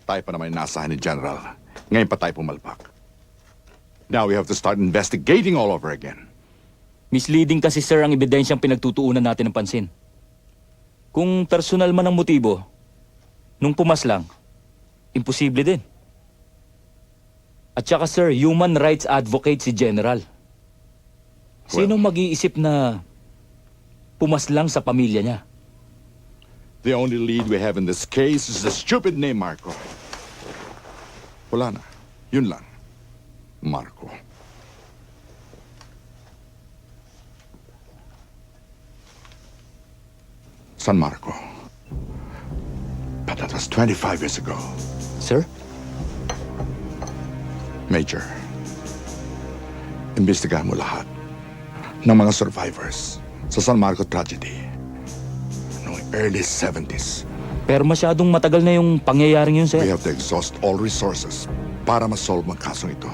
Tayo pa naman inasahan ni General. Ngayon pa tayo pumalpak. Now we have to start investigating all over again. misleading kasi, sir, ang ebidensyang pinagtutuunan natin ng pansin. Kung personal man ang motibo, nung pumaslang, imposible din. At saka, sir, human rights advocate si General. Sinong mag-iisip na pumaslang sa pamilya niya? The only lead we have in this case is the stupid name Marco. Wala na. Yun lang. Marco. San Marco. But that was 25 years ago. Sir? Major, imbestigahan mo lahat ng mga survivors sa San Marco tragedy noong early 70s. Pero masyadong matagal na yung pangyayaring yun, sir. We have to exhaust all resources para ma-solve ang kasong ito.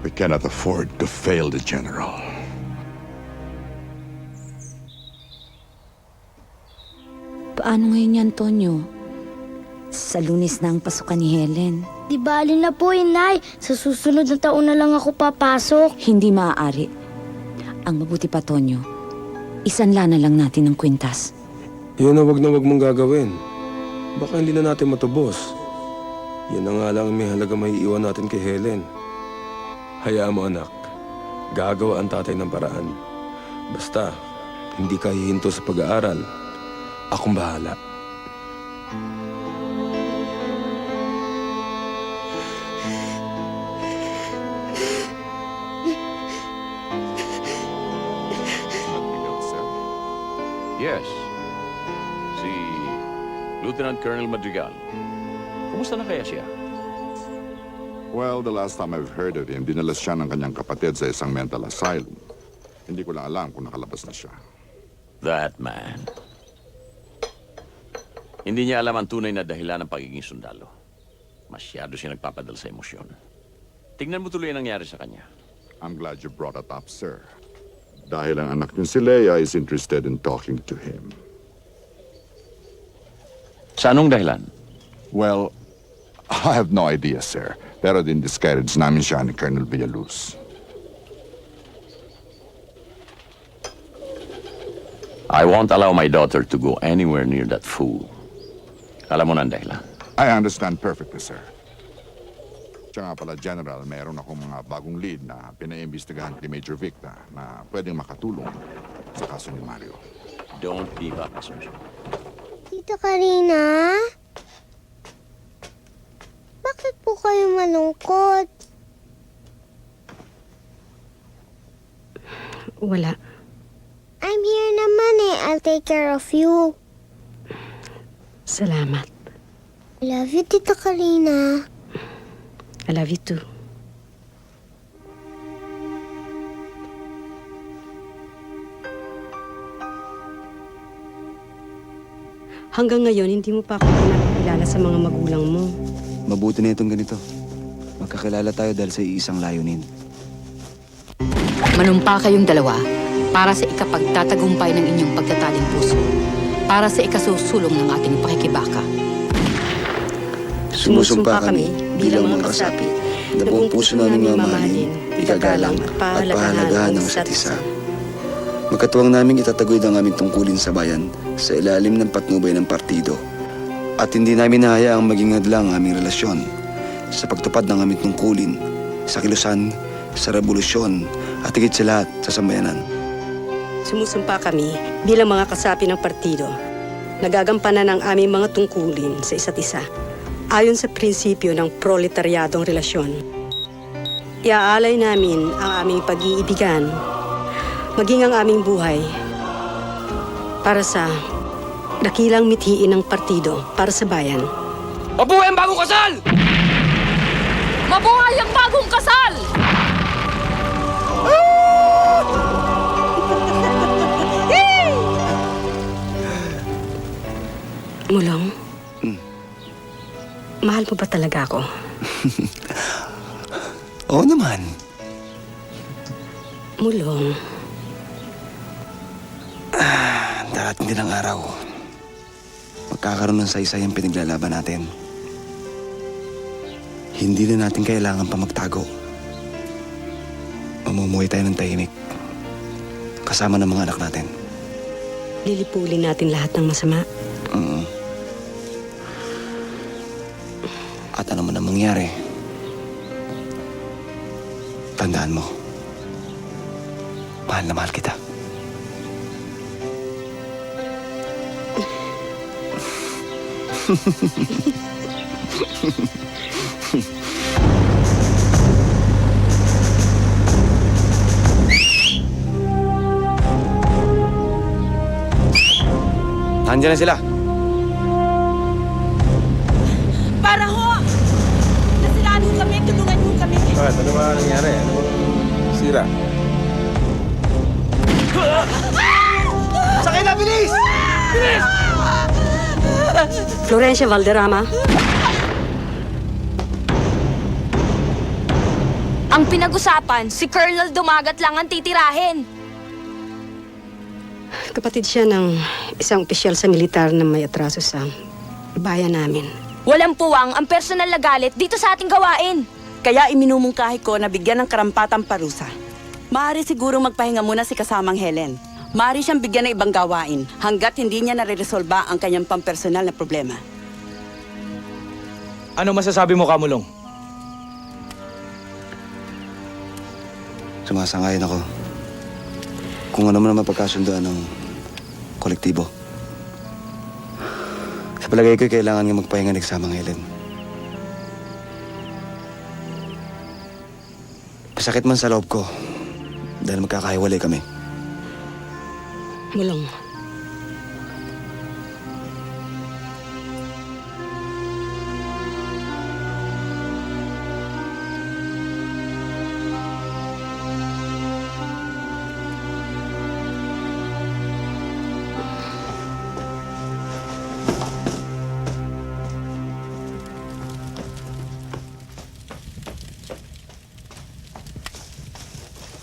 We cannot afford to fail the General. Paano ngayon yan, Tonyo? Sa Lunes na ang pasukan ni Helen. Di bali na po, Inay. Sa susunod na taon na lang ako papasok. Hindi maaari. Ang mabuti pa, Tonyo, isanla na lang natin ng kwintas. Yun na wag mong gagawin. Baka hindi na natin matubos. Yan na nga lang may halaga may iwan natin kay Helen. Hayaan mo, anak. Gagawa ang tatay ng paraan. Basta, hindi ka hihinto sa pag-aaral. Akong bahala. Yes. Si Lieutenant Colonel Madrigal. Kumusta na kaya siya? Well, the last time I've heard of him, dinalas siya ng kanyang kapatid sa isang mental asylum. Hindi ko lang alam kung nakalabas na siya. That man. Hindi niya alam ang tunay na dahilan ng pagiging sundalo. Masyado siya nagpapadala sa emosyon. Tingnan mo tuloy ang nangyari sa kanya. I'm glad you brought it up, sir. Dahil ang anak niyo si Leia is interested in talking to him. Sa anong dahilan? Well, I have no idea, sir. Pero din-discourage namin siya ni Colonel Villaluz. I won't allow my daughter to go anywhere near that fool. Alam mo na ang dahilan. I understand perfectly, sir. Siya nga pala, General, meron akong mga bagong lead na pinaimbestigahan ni Major Victa na pwedeng makatulong sa kaso ni Mario. Don't give up, Asuncion. Tita Karina? Bakit po kayo malungkot? Wala. I'm here naman eh. I'll take care of you. Salamat. I love you, Tita Karina. I love you too. Hanggang ngayon, hindi mo pa ako pinakilala sa mga magulang mo. Mabuti na itong ganito. Magkakilala tayo dahil sa iisang layunin. Manumpa kayong dalawa para sa ikapagtatagumpay ng inyong pagtataling puso. Para sa ikasusulong ng ating pakikibaka. Sumusumpa kami bilang mga kasapi na buong puso namin mamahalin, ikagalang at pahalagahan ng isa't isa. Magkatuwang naming itataguyod ang aming tungkulin sa bayan sa ilalim ng patnubay ng partido. At hindi namin nahayaang maging hadlang ang aming relasyon sa pagtupad ng aming tungkulin sa kilusan, sa revolusyon at higit sa lahat sa sambayanan. Sumusumpa kami bilang mga kasapi ng partido. Nagagampanan ang aming mga tungkulin sa isa't isa. Ayon sa prinsipyo ng proletaryadong relasyon. Iaalay namin ang aming pag-iibigan, maging ang aming buhay, para sa dakilang mithiin ng partido para sa bayan. Mabuhay ang bagong kasal! Mabuhay ang bagong kasal! Mulong, mahal mo ba talaga ako? Oo naman. Mulong. Darating din ang araw. Magkakaroon ng saysay ang pinaglalaban natin. Hindi na natin kailangan pa magtago. Mamumuhay tayo ng tahimik. Kasama ng mga anak natin. Lilipulin natin lahat ng masama. At ano man ang mangyari, tandaan mo, mahal na mahal kita. Nandiyan na sila. Para ho! Nasiraan ho kami, tulungan ho kami. Bakit? Ano ba nangyari? Ano ba sira? Sakay na, bilis! Bilis! Florencia Valderrama. Ang pinag-usapan, si Colonel Dumagat lang ang titirahin. Kapatid siya ng isang opisyal sa militar na may atraso sa bayan namin. Walang puwang ang personal na galit dito sa ating gawain. Kaya iminumungkahi ko na bigyan ng karampatang parusa. Maaari siguro magpahinga muna si kasamang Helen. Maaari siyang bigyan ng ibang gawain hanggat hindi niya nare-resolba ang kanyang pampersonal na problema. Ano masasabi mo, Kamulong? Sumasangayon ako. Kung ano man ang mapagkasundoan ng kolektibo. Sa palagay ko, kailangan nga magpahinga ni kasamang Helen. Masakit man sa loob ko dahil magkakahiwalay kami. Mulong.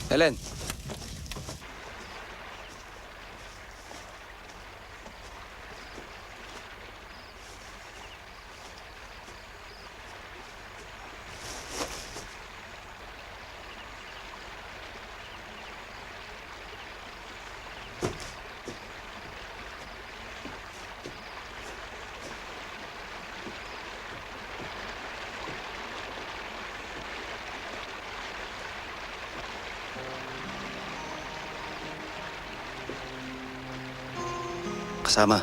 Helen. Kasama.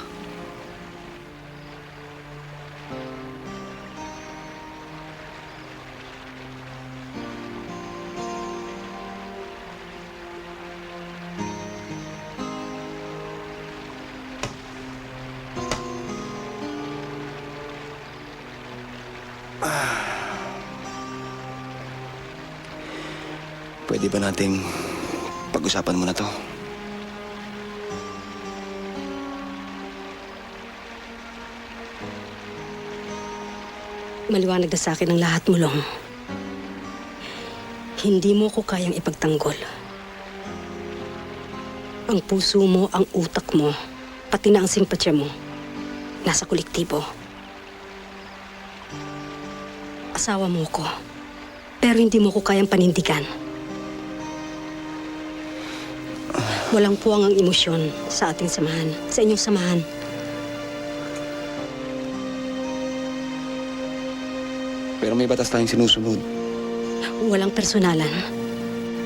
Pwede ba nating pag-usapan muna to? Maliwanag na sa akin ang lahat, Mulong. Hindi mo ko kayang ipagtanggol. Ang puso mo, ang utak mo, pati na ang simpatya mo, nasa kolektibo. Asawa mo ko, pero hindi mo ko kayang panindigan. Walang puwang ang emosyon sa ating samahan, sa inyong samahan. Pero may batas tayong sinusunod. Walang personalan.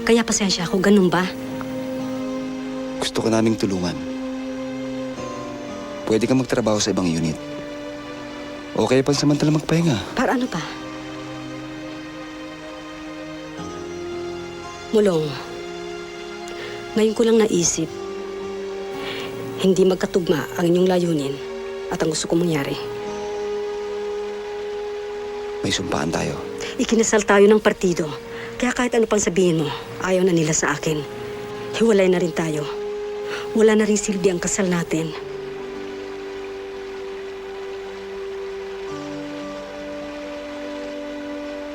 Kaya pasensya ako, ganun ba? Gusto ka naming tulungan. Pwede kang magtrabaho sa ibang unit. O kaya pansamantala magpahinga. Para ano pa? Mulong, ngayon ko lang naisip, hindi magkatugma ang inyong layunin at ang gusto kong mangyari. May sumpaan tayo. Ikinasal tayo ng partido. Kaya kahit ano pang sabihin mo, ayaw na nila sa akin. Hiwalay na rin tayo. Wala na rin silbi ang kasal natin.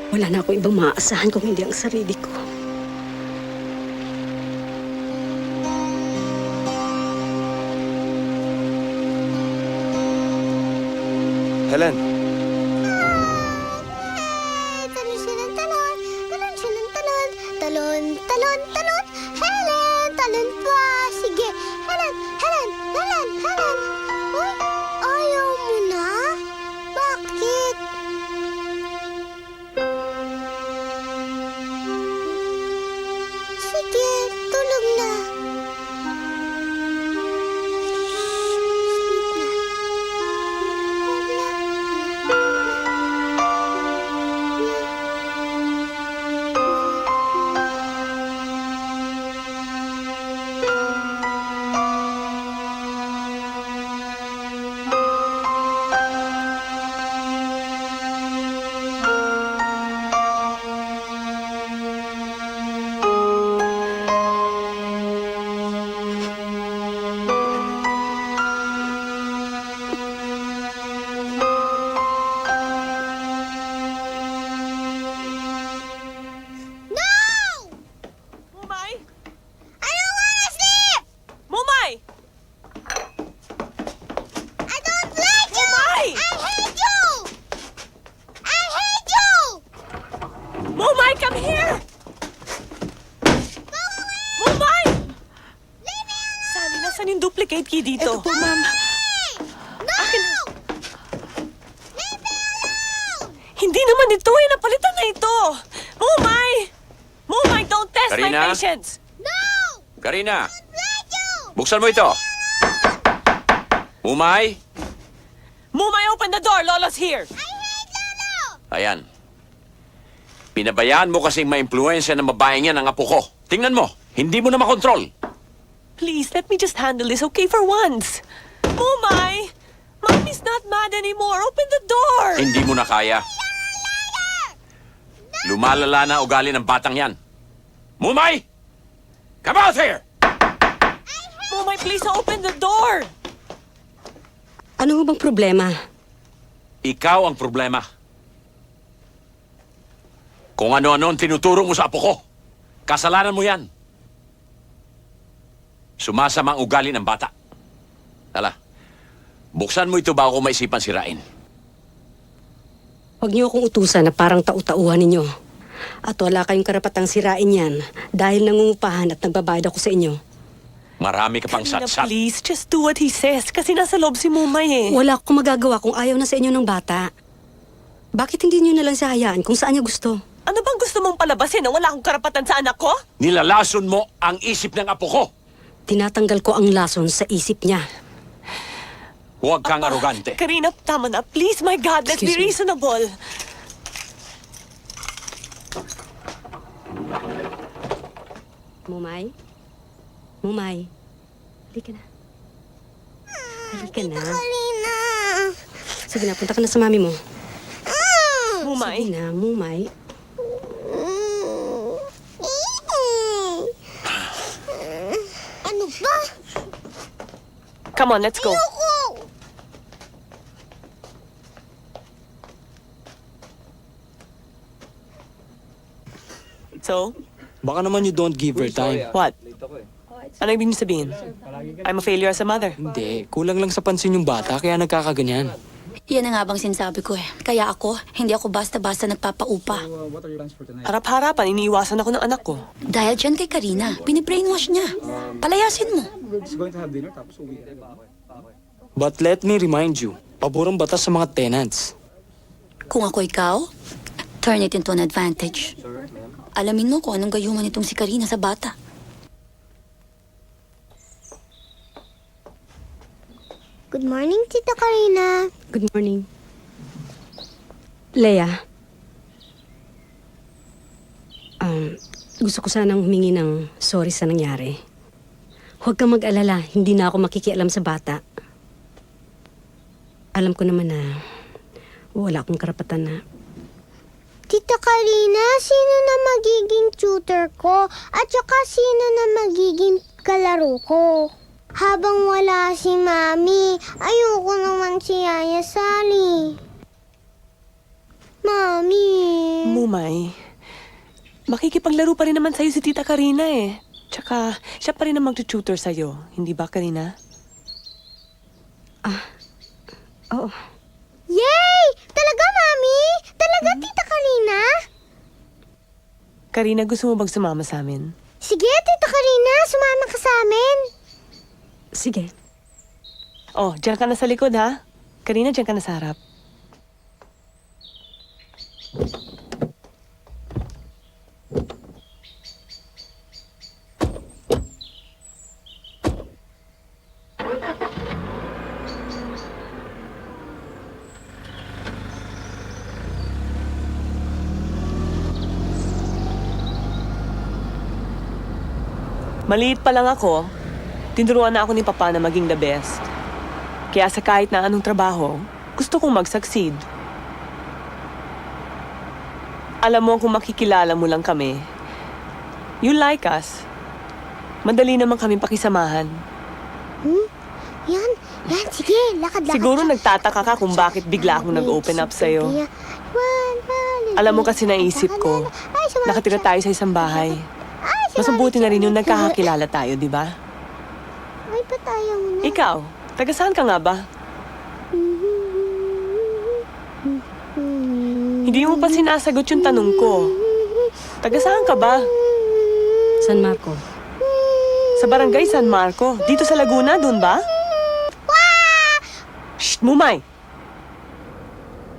Wala na akong ibang maaasahan kung hindi ang sarili ko. Helen. Talon siya ng talon. Talon siya ng talon. Talon, talon, talon. Helen, talon pa. Sige. Helen, Helen, Helen, Helen. Uy, ayaw mo na? Bakit? Sige, tulog na. Nasaan yung duplicate key dito? Ito po, ma'am. Akin. Hindi naman ito eh. Napalitan na ito. Mumay! Mumay, don't test my Karina? patience. Karina! Buksan mo ito! Umay! Mumay, open the door. Lolo's here. Ayan. Pinabayaan mo kasing ma-impluensya ng babaeng yan ang apo ko. Tingnan mo, hindi mo na makontrol. Please, let me just handle this, okay, for once. Mumay! Mommy's not mad anymore. Open the door. Hindi mo na kaya. Lumalala na ugali ng batang yan. Mumay! Come out here! Mumay, please open the door. Ano bang problema? Ikaw ang problema. Kung ano-ano ang tinuturo mo sa apo ko. Kasalanan mo yan. Sumasama ang ugali ng bata. Tala, buksan mo ito bago ko maisipan sirain. Huwag niyo akong utusan na parang tau-tauhan ninyo. At wala kayong karapatang sirain yan dahil nangungupahan at nagbabayad ako sa inyo. Marami ka pang satsat. Please, just do what he says. Kasi nasa loob si Mumay eh. Wala akong magagawa kung ayaw na sa inyo ng bata. Bakit hindi niyo na lang siya hayaan kung saan niya gusto? Ano bang gusto mong palabasin na wala akong karapatan sa anak ko? Nilalason mo ang isip ng apo ko. Tinatanggal ko ang lason sa isip niya. Huwag kang arogante. Karina, tama na. Please, my God, let's be Excuse me. reasonable. Mumay? Mumay? Halika na. Halika na. Karina! Sige na, punta ka na sa mami mo. Mumay? Sige na, Mumay. Ano ba? Come on, let's go. Ayoko! So, Baka naman you don't give her time. what? Ano ibig niyo sabihin? I'm a failure as a mother. Hindi, kulang lang sa pansin yung bata kaya nagkakaganyan. Yan na nga bang sinasabi ko eh. Kaya ako, hindi ako basta-basta nagpapaupa. Harap-harapan, iniiwasan ako ng anak ko. Dahil dyan kay Karina, binibrainwash niya. Palayasin mo. But let me remind you, paborong batas sa mga tenants. Kung ako ikaw, turn it into an advantage. Alamin mo kung anong gayuman itong si Karina sa bata. Good morning, Tita Karina. Good morning. Leia. Gusto ko sanang humingi ng sorry sa nangyari. Huwag kang mag-alala, hindi na ako makikialam sa bata. Alam ko naman na wala akong karapatan na. Tita Karina, sino na magiging tutor ko? At saka sino na magiging kalaro ko? Habang wala si Mami, ayoko naman si Yaya Sally. Mami. Mumay, makikipaglaro pa rin naman sa'yo si Tita Karina eh. Tsaka, siya pa rin ang mag-tutor sa'yo. Hindi ba, Karina? Oo. Yay! Talaga, Mami? Talaga, Tita Karina? Karina, gusto mo bang sumama sa amin? Sige, Tita Karina, sumama ka sa amin. Sige. Oh, diyan ka na sa likod ha. Karina, diyan ka na sa harap. Maliit pa lang ako, tinuruan na ako ni Papa na maging the best. Kaya sa kahit na anong trabaho, gusto kong mag-succeed. Alam mo, kung makikilala mo lang kami, you like us. Madali naman kami pakisamahan. Yan, sige, lakad. Siguro nagtataka ka kung bakit bigla akong nag-open up sa'yo. Alam mo kasi naisip ko, nakatira tayo sa isang bahay. Mas mabuti na rin yung nagkakakilala tayo, di ba? Ay, patayaw na. Ikaw, taga saan ka nga ba? Hindi mo pa sinasagot yung tanong ko. Taga saan ka ba? San Marco. Sa barangay San Marco. Dito sa Laguna, dun ba? Shh, Mumay!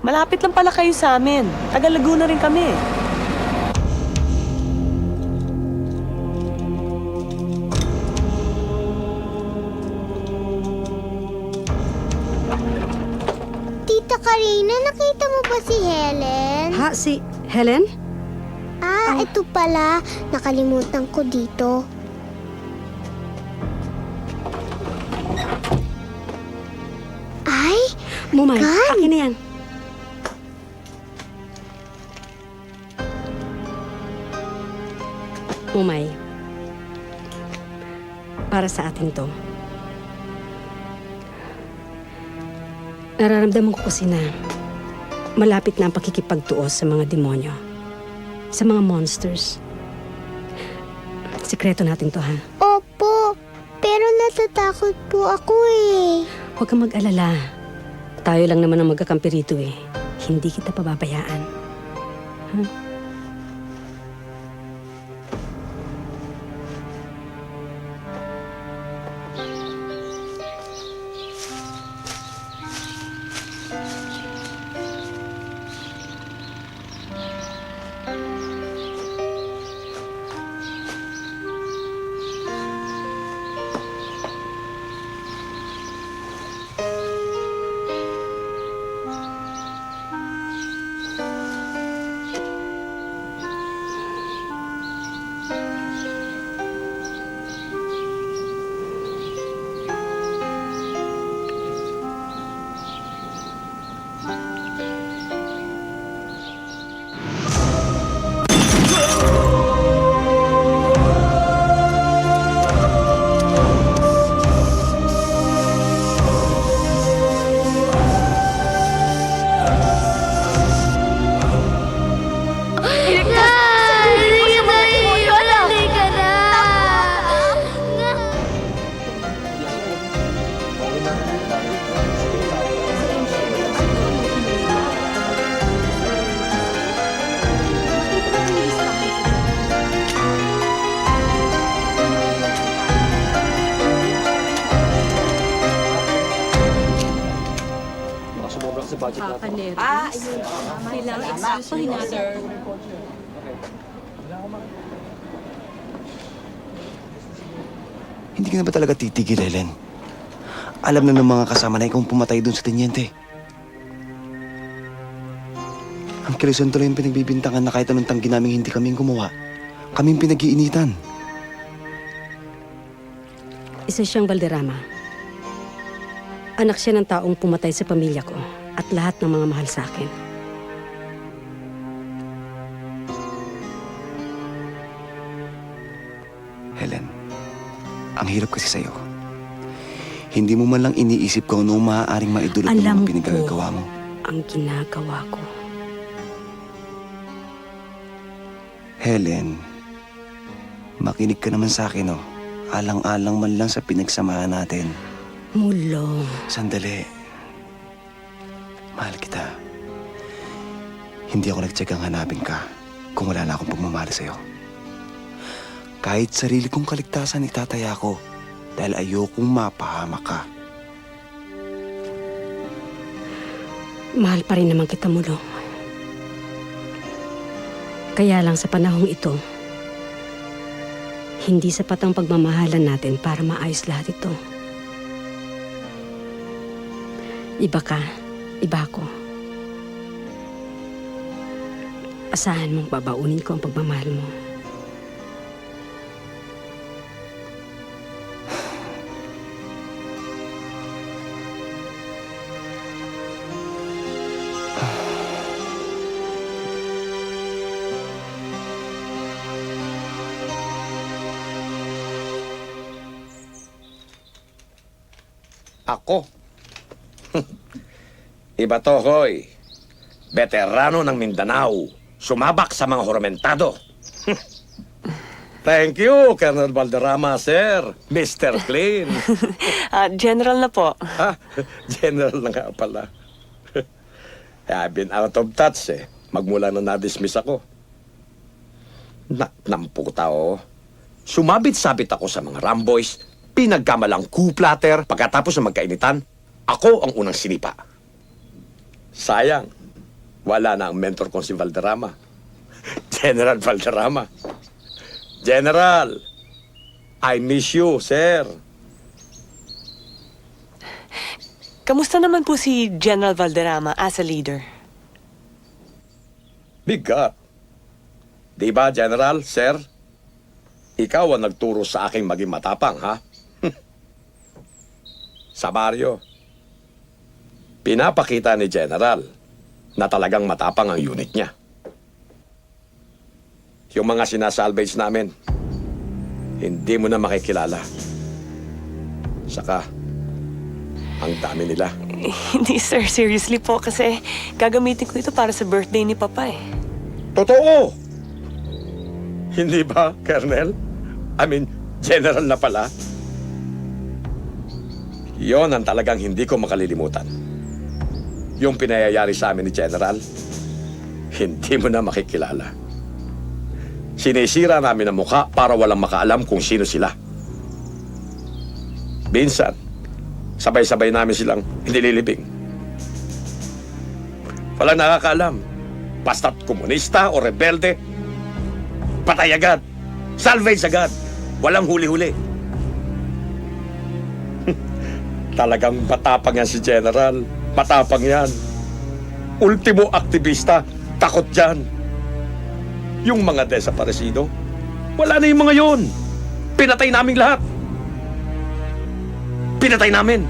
Malapit lang pala kayo sa amin. Taga Laguna rin kami. Tita Karina, nakita mo ba si Helen? Ha? Si Helen? Ito pala. Nakalimutan ko dito. Ay, Mumay, Kan. akin na yan. Mumay, para sa atin to. Nararamdaman ko kasi na malapit na ang pakikipagtuos sa mga demonyo, sa mga monsters. Sikreto natin to, ha? opo. Pero natatakot po ako eh. Huwag kang mag-alala. Tayo lang naman ang magkakampi rito eh. Hindi kita pababayaan. Huh? Kailangan excuse na, sir. Hindi ka na ba talaga titigil, Helen? Alam na ng mga kasama na ikaw ang pumatay doon sa tenyente. Ang Quezon tuloy yung pinagbibintangan na kahit anong tanggi namin hindi kaming gumawa. Kaming pinag-iinitan. Isa siyang Valderrama. Anak siya ng taong pumatay sa pamilya ko at lahat ng mga mahal sa akin. Helen, ang hirap kasi sa'yo. Hindi mo man lang iniisip kung ano maaaring maidulot ng Alam mga pinagagawa mo. Ang ginagawa ko. Helen, makinig ka naman sa akin, oh. Alang-alang man lang sa pinagsamahan natin. Mulong. Sandali. Mahal kita. Hindi ako nagtsagang hanapin ka kung wala na akong pagmamahal sa'yo. Kahit sarili kong kaligtasan itataya ko dahil ayokong mapahamak ka. Mahal pa rin naman kita, Mulong. Kaya lang sa panahong ito, hindi sapat ang pagmamahalan natin para maayos lahat ito. Iba ka, iba ako. Asahan mong babaunin ko ang pagmamahal mo. Ako? Iba to, Hoy. Veterano ng Mindanao. Sumabak sa mga huramentado. Thank you, Colonel Valderrama, sir. Mr. Clean. General na po. General na nga pala. I've been out of touch, eh. Magmula na na-dismiss ako. Namputa, oh. Sumabit-sabit ako sa mga Ramboys. Pinagkamalang coup-platter. Pagkatapos na magkainitan, ako ang unang sinipa. Sayang, wala na ang mentor kong si Valderrama. General Valderrama. General, I miss you, sir. Kamusta naman po si General Valderrama as a leader? Bigat. Di ba, General, sir? Ikaw ang nagturo sa aking maging matapang, ha? Sa baryo, pinapakita ni General na talagang matapang ang unit niya. Yung mga sinasalvage namin, hindi mo na makikilala. Saka, ang dami nila. Hindi, sir. Seriously po, kasi gagamitin ko ito para sa birthday ni Papa, eh. Totoo! Hindi ba, Colonel? I mean, General na pala. Yon ang talagang hindi ko makalilimutan. Yung pinayayari sa amin ni General, hindi mo na makikilala. Sinisira namin ang mukha para walang makaalam kung sino sila. Minsan, sabay-sabay namin silang nililibing. Walang nakakaalam. Basta't komunista o rebelde, patay agad. Salvage agad. Walang huli-huli. Talagang matapang yan si General. Matapang yan. Ultimo aktivista, takot yan. Yung mga desaparecido, wala na yung mga yon. Pinatay naming lahat. Pinatay namin.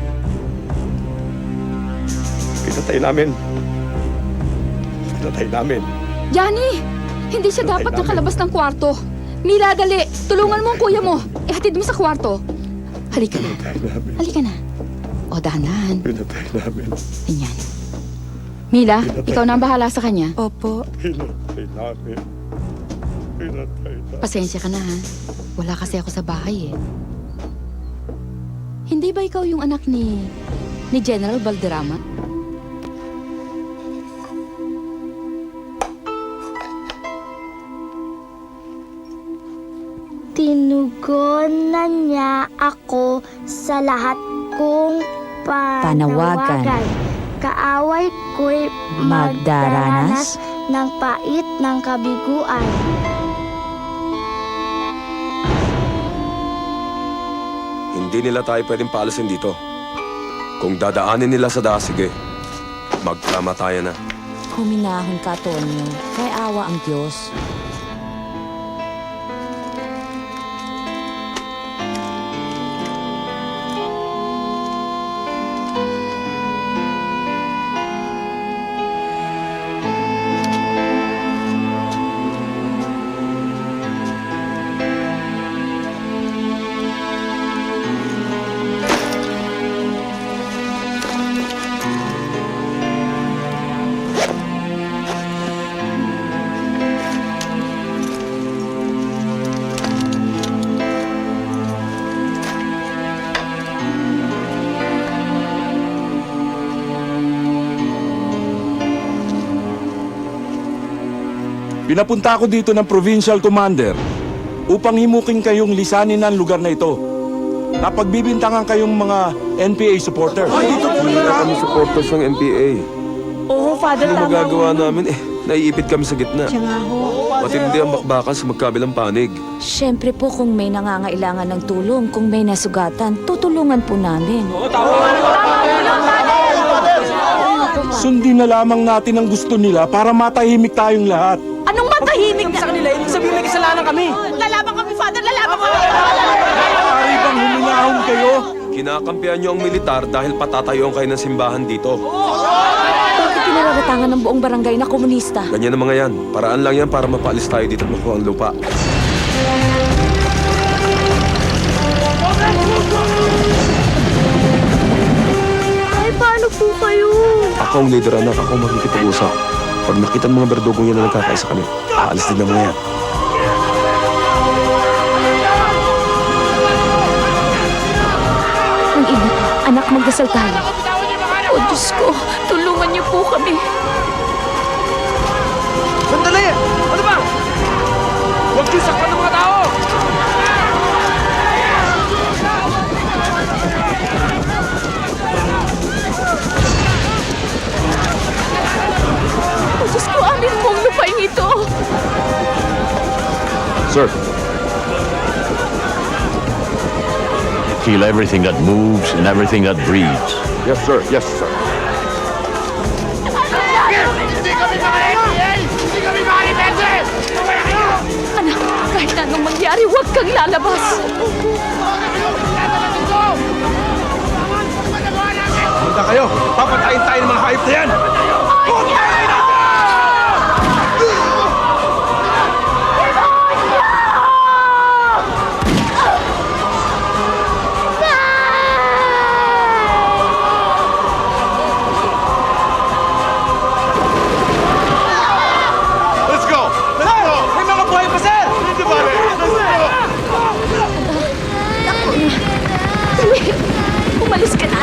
Pinatay namin. Pinatay namin. Johnny! Hindi siya Pinatay dapat namin. nakalabas ng kwarto. Mila, dali! Tulungan mo ang kuya mo. Ihatid mo sa kwarto. Halika na. Pinatay namin. Halika na. O, dahan-dahan. Pinatay namin. Ganyan. Mila, Pinatay. ikaw na ang bahala sa kanya. Opo. Pinatay namin. Pinatay namin. Pasensya ka na, ha? Wala kasi ako sa bahay, eh. Hindi ba ikaw yung anak ni General Valderrama? Tinugunan niya ako sa lahat kong panawagan. Kaaway ko'y magdaranas ng pait ng kabiguan. Hindi nila tayo pwedeng paalasin dito. Kung dadaanin nila sa dasige, magkamatayan na. Huminahon ka, Tonyo. Kay awa ang Diyos. Pinapunta ako dito ng provincial commander upang himuking kayong lisanin ang lugar na ito. Napagbibintangan kayong mga NPA supporters. Hindi na kami supporters ng MPA. Oo, Father, Ano tama magagawa mo. namin? Naiipit kami sa gitna. Matindi ang bakbakan sa magkabilang panig. Siyempre po kung may nangangailangan ng tulong, kung may nasugatan, tutulungan po namin. Sundin na lamang natin ang gusto nila para matahimik tayong lahat. Anong matahimik sa kanila? Ibig sabihin may kasalanan kami. Lalaban kami, Father! Lalaban kami! Maaari bang huminahon kayo? Kinakampihan niyo ang militar dahil patatayuan kayo ng simbahan dito. Bakit pinararatangan ng buong barangay na komunista? Ganyan ang mga yan. Paraan lang yan para mapaalis tayo dito at makuha ang lupa. Ay, paano po kayo? Ako ang leader, anak. Ako ang makikipag-usap. Pag nakita ng mga berdugong yan na nagkakaisa kami, aalis din ang mga yan. Ang ina, anak, magdasal tayo. O Diyos ko, tulungan niyo po kami. Sandali! Ano ba? Huwag niyo saktan ng mga tao! O Diyos ko, amin pong lupain ito. Sir. Kill everything that moves and everything that breathes. Yes, sir. Yes, sir. Hindi kami mga NPA! Hindi kami mga rebelde! Anak, kahit anong mangyari, huwag kang lalabas. Punta kayo! Papatayin tayo ng mga hayop na yan! Puntayin natin! Let's go! Let's go! May mga buhay pa, sir! Hindi ba, Umalis ka na,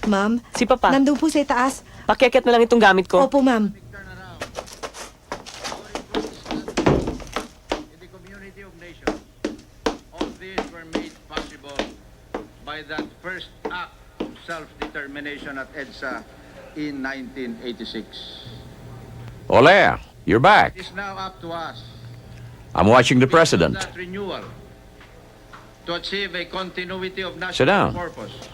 Ma'am, Si Papa. nandun po sa itaas. Pakiakit na lang itong gamit ko. Opo, ma'am. All these were made possible by that first act of self-determination at EDSA in 1986. Olea, you're back. It is now up to us I'm watching the president. that renewal to achieve a continuity of Sit down. national purpose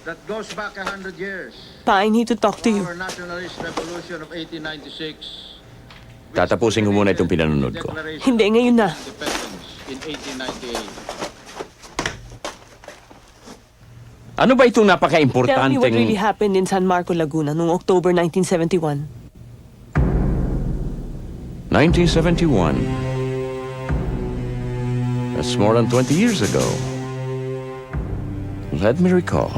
that goes back 100 years. Pa, I need to talk to you. Our nationalist revolution of 1896. Tatapusin ko muna itong pinanonood ko. Hindi, ngayon na. Independence in 1898. Ano ba itong Tell me what napaka-importanteng... really happened in San Marco, Laguna noong October 1971. 1971. That's more than 20 years ago. Let me recall.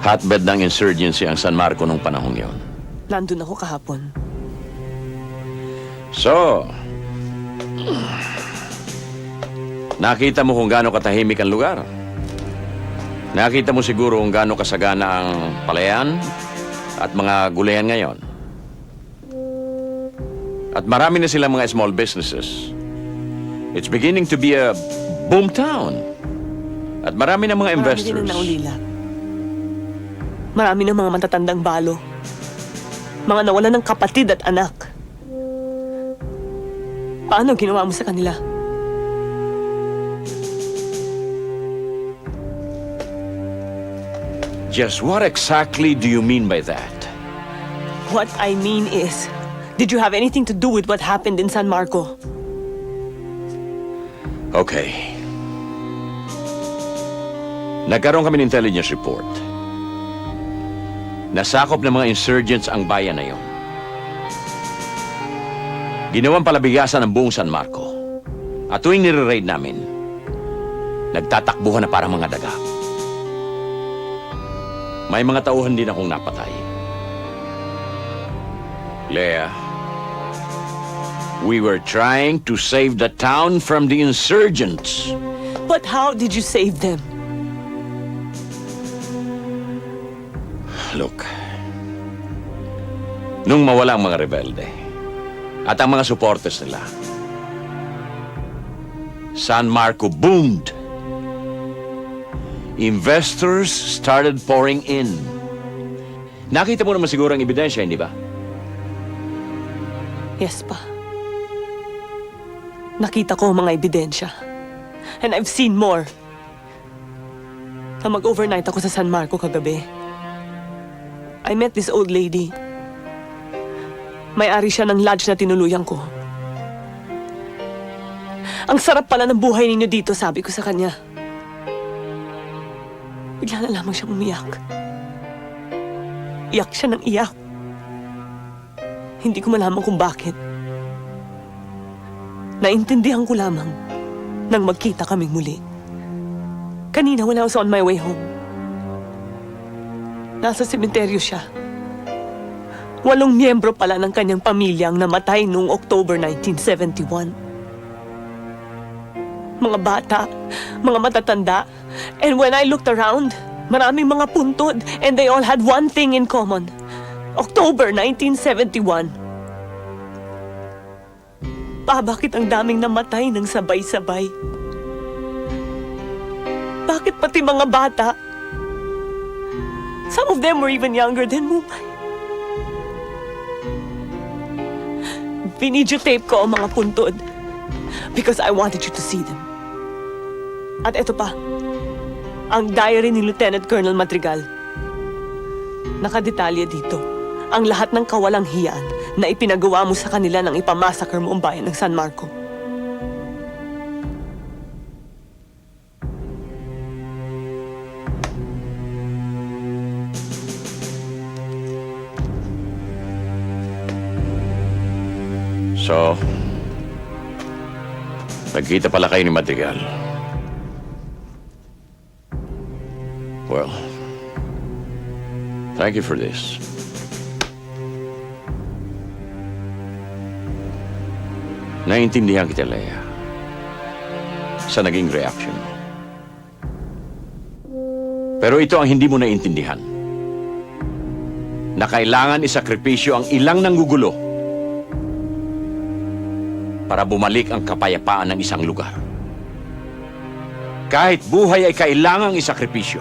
Hotbed ng insurgency ang San Marco nung panahong yon. Nandun ako kahapon. So, nakita mo kung gaano katahimik ang lugar. Nakita mo siguro kung gaano kasagana ang palayan at mga gulayan ngayon. At marami na silang mga small businesses. It's beginning to be a boom town. At marami na mga investors. Marami din ang naulila. Marami ng mga matatandang balo. Mga nawalan ng kapatid at anak. Paano ginawa mo sa kanila? Just what exactly do you mean by that? What I mean is, did you have anything to do with what happened in San Marco? Okay. Nagkaroon kami ng intelligence report. Nasakop ng mga insurgents ang bayan na yon. Ginawang palabigasan ng buong San Marco. At tuwing nire-raid namin, nagtatakbuhan na parang mga daga. May mga tauhan din akong napatay. Leah, we were trying to save the town from the insurgents. But how did you save them? Look, nung mawala ang mga rebelde at ang mga supporters nila, San Marco boomed. Investors started pouring in. Nakita mo naman siguro ang ebidensya, hindi ba? Yes, pa. Nakita ko ang mga ebidensya. And I've seen more. Na mag-overnight ako sa San Marco kagabi. I met this old lady. May-ari siya ng lodge na tinuluyan ko. Ang sarap pala ng buhay ninyo dito, sabi ko sa kanya. Bigla na lamang siyang umiyak. Iyak siya ng iyak. Hindi ko malaman kung bakit. Naintindihan ko lamang nang magkita kaming muli. Kanina when I was on my way home. Nasa sementeryo siya. 8 miyembro pala ng kanyang pamilya ang namatay noong October 1971. Mga bata, mga matatanda. And when I looked around, maraming mga puntod and they all had one thing in common. October 1971. Bakit ang daming namatay ng sabay-sabay? Bakit pati mga bata? Some of them were even younger than Mumay. Video-tape ko ang mga puntod because I wanted you to see them. At eto pa, ang diary ni Lieutenant Colonel Madrigal. Nakadetalye dito ang lahat ng kawalang hiyaan na ipinagawa mo sa kanila nang ipamassacre mo ang bayan ng San Marco. So, nagkita pala kayo ni Madrigal. Well, thank you for this. Naiintindihan kita, Leia, sa naging reaction mo. Pero ito ang hindi mo naiintindihan. Na kailangan isakripisyo ang ilang nanggugulo para bumalik ang kapayapaan ng isang lugar. Kahit buhay ay kailangang isakripisyo.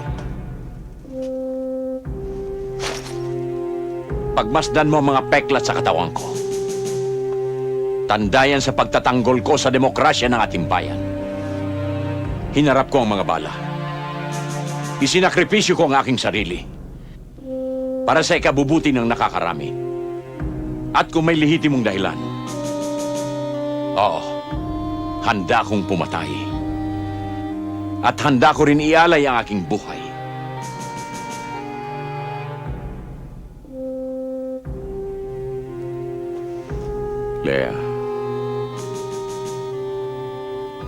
Pagmasdan mo ang mga peklat sa katawan ko. Tanda yan sa pagtatanggol ko sa demokrasya ng ating bayan. Hinarap ko ang mga bala. Isinakripisyo ko ang aking sarili para sa ikabubuti ng nakakarami. At kung may lehitimong dahilan, oo, handa akong pumatay. At handa ko rin ialay ang aking buhay. Lea,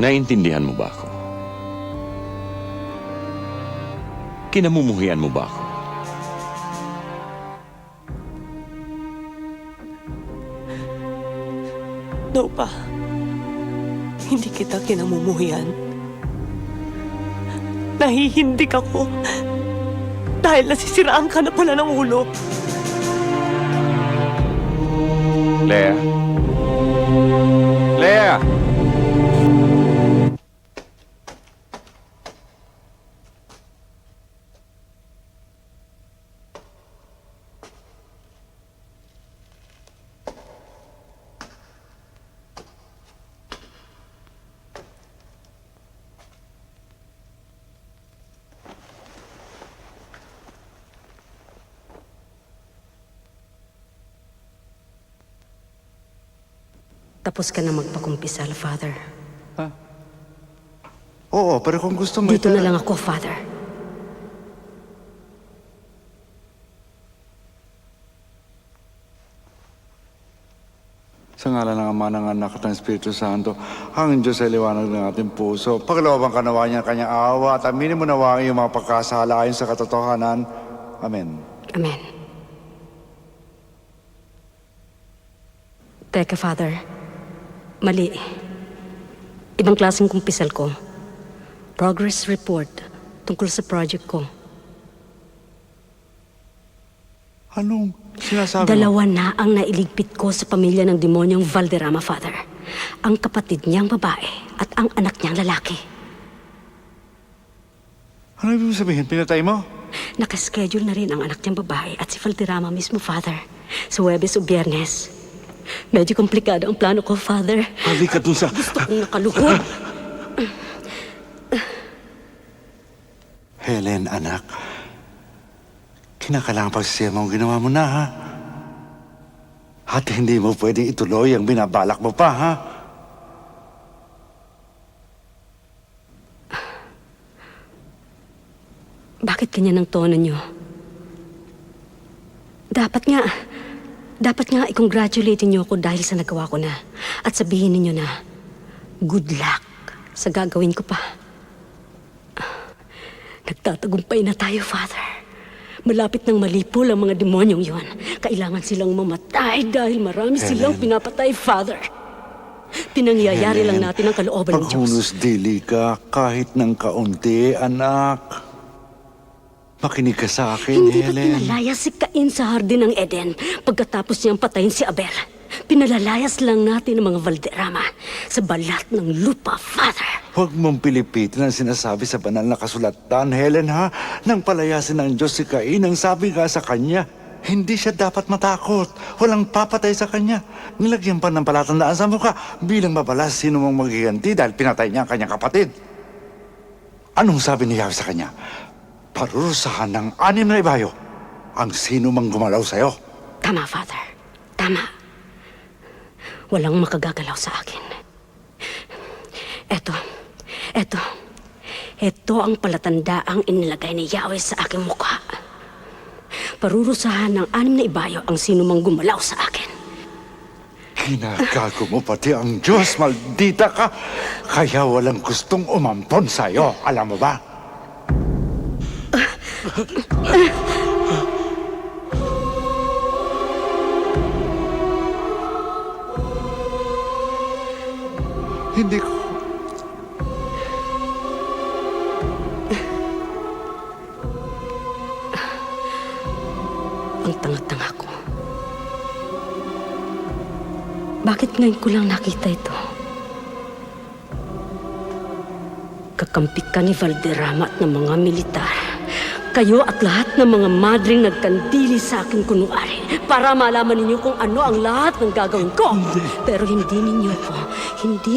naiintindihan mo ba ako? Kinamumuhian mo ba ako? No pa. Hindi kita kinamumuhian. Nahihindik ako dahil nasisiraan ka na pala ng ulo. Lea? Lea! Tapos ka na magpakumpisal, Father. Oo, pero kung gusto mo... Dito na lang ako, Father. Sa ngalan ng Ama, ng Anak at ng Espiritu Santo, ang Diyos ay liwanag ng ating puso. Paglooban ka nawa niya ang kanyang awa at aminin mo nawa ang iyong mga pagkasala ayon sa katotohanan. Amen. Amen. Teka, Father. Mali. Ibang klaseng kumpisal ko. Progress report tungkol sa project ko. Anong sinasabi mo? Dalawa na ang nailigpit ko sa pamilya ng demonyong Valderrama, Father. Ang kapatid niyang babae at ang anak niyang lalaki. Ano ibig sabihin? Pinatay mo? Nakaschedule na rin ang anak niyang babae at si Valderrama mismo, Father. Sa Huwebes o Biyernes. Medyo komplikado ang plano ko, Father. Halika dun sa... Gusto kong nakaluhod. Helen, anak. Kinakailangan pagsisiyan mo ang ginawa mo na, ha? At hindi mo pwedeng ituloy ang binabalak mo pa, ha? Bakit ganyan ang tono niyo? Dapat nga i-congratulate niyo ako dahil sa nagawa ko na. At sabihin niyo na, good luck sa gagawin ko pa. Nagtatagumpay na tayo, Father. Malapit nang malipol ang mga demonyong yon. Kailangan silang mamatay dahil marami silang pinapatay, Father. Pinangyayari lang natin ang kalooban ng Diyos. Maghunos dili ka kahit ng kaunti, anak. Makinig ka sa akin, Hindi Helen. ba pinalayas si Cain sa hardin ng Eden pagkatapos niyang patayin si Abel? Pinalayas lang natin ang mga Valderrama sa balat ng lupa, Father. Huwag mong pilipitin ang sinasabi sa banal na kasulatan, Helen, ha? Nang palayasin ng Diyos si Cain, ang sabi nga sa kanya, hindi siya dapat matakot. Walang papatay sa kanya. Nilagyan pa ng palatandaan sa mukha bilang mabalas sino mong maghiganti dahil pinatay niya ang kanyang kapatid. Anong sabi ni Yahweh sa kanya? Parurusahan ng 6 na ibayo ang sino mang gumalaw sa'yo. Tama, Father. Tama. Walang makagagalaw sa akin. Ito ang palatandaang inilagay ni Yahweh sa aking mukha. Parurusahan ng 6 na ibayo ang sino mang gumalaw sa akin. Ginagago mo pati ang Diyos, maldita ka. Kaya walang gustong umampon sa'yo. Alam mo ba? Hindi ko... Ang tanga-tanga ko. Bakit ngayon ko lang nakita ito? Kakampi ka ni Valderrama at ng mga militar. Kayo at lahat ng mga madring nagkandili sa akin kunwari para malaman ninyo kung ano ang lahat ng gagawin ko. Pero hindi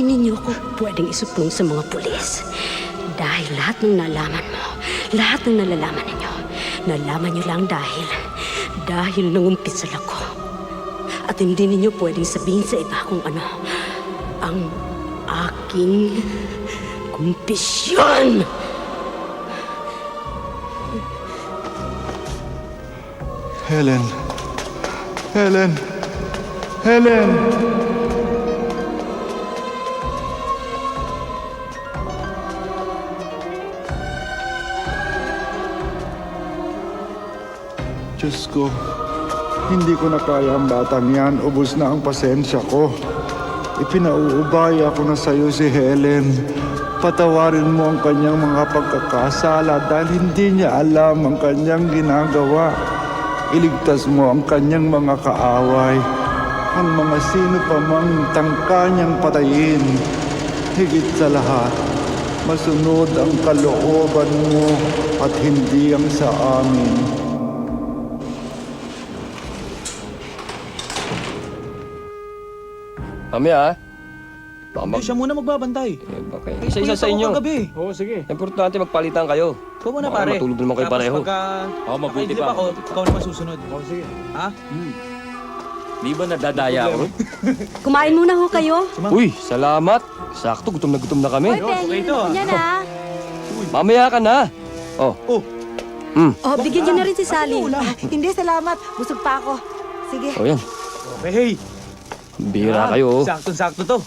ninyo ko pwedeng isuplong sa mga pulis. Dahil lahat ng nalaman mo, lahat ng nalalaman ninyo, nalaman nyo lang dahil nangumpisal ako. At hindi ninyo pwedeng sabihin sa iba kung ano ang aking kumpisyon. Helen! Helen! Helen! Diyos ko, hindi ko na kaya ang batang yan. Ubus na ang pasensya ko. Ipinauubaya ko na sa'yo si Helen. Patawarin mo ang kanyang mga pagkakasala dahil hindi niya alam ang kanyang ginagawa. Iligtas mo ang kanyang mga kaaway, ang mga sino pa mang tangka niyang patayin. Higit sa lahat, masunod ang kalooban mo at hindi ang sa amin. Mamaya, Hindi siya muna magbabantay. Isa-isa sa inyo. Kagabi. Oo, sige. Importante magpalitan kayo. Ikaw muna, Baka pare. matulog naman kayo pareho. Oo, mabuti nakaidlip pa. ako, ikaw naman susunod. Oo, sige. Ha? Di ba nadadaya ako? Kumain muna ho kayo. Uy, salamat. Sakto, gutom na kami. Hoy, Penny, yan ah. Mamaya ka na. Oh. Oh, bigyan niyo na rin si Sally. Hindi, salamat. Busog pa ako. Sige. Oh, yan. Okay, hey. Bira kayo. oh. Sakto-sakto to.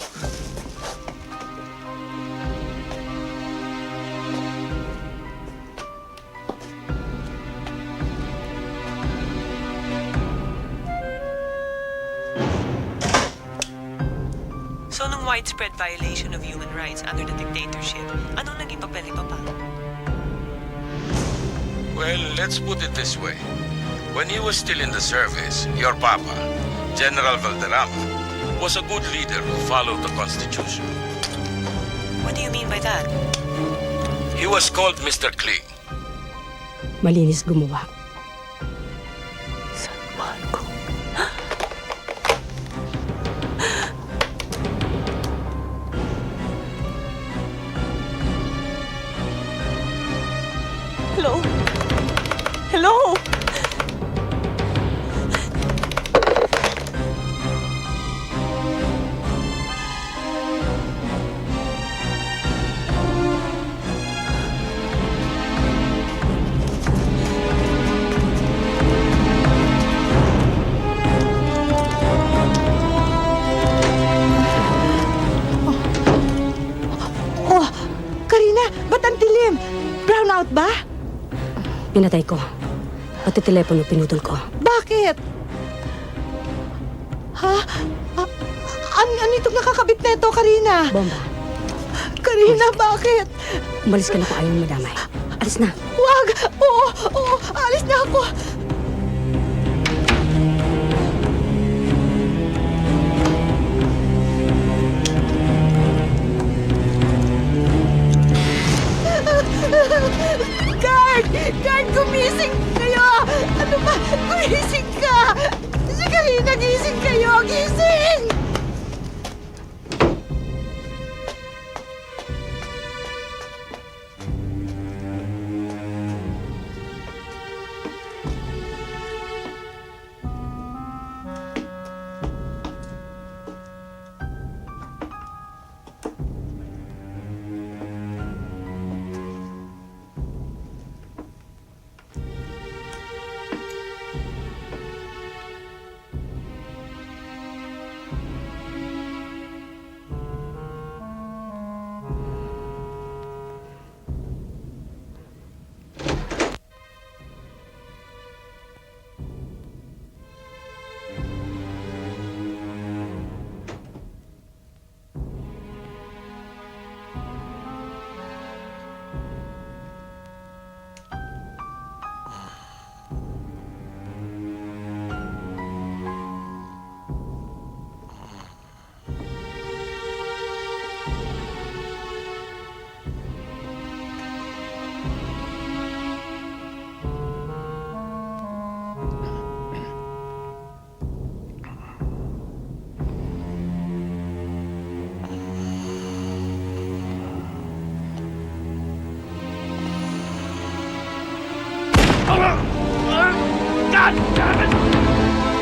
So, nung widespread violation of human rights under the dictatorship, anong naging papel ni Papa? Well, let's put it this way. When he was still in the service, your papa, General Valderrama, was a good leader who followed the Constitution. What do you mean by that? He was called Mr. Kling. Malinis gumawa. Hello? Hello? Oh, Karina, ba't ang dilim? Brownout ba? Pinatay ko. Pati telepono pinutol ko. Bakit? Ha? Ano itong nakakabit na ito, Karina? Bomba. Karina, bakit? Umalis ka na kung ayaw mo madamay. Alis na. Wag! Oo, alis na ako. Guard, gumising kayo! Ano ba? Gumising ka! Si Karina, gising kayo! Gising!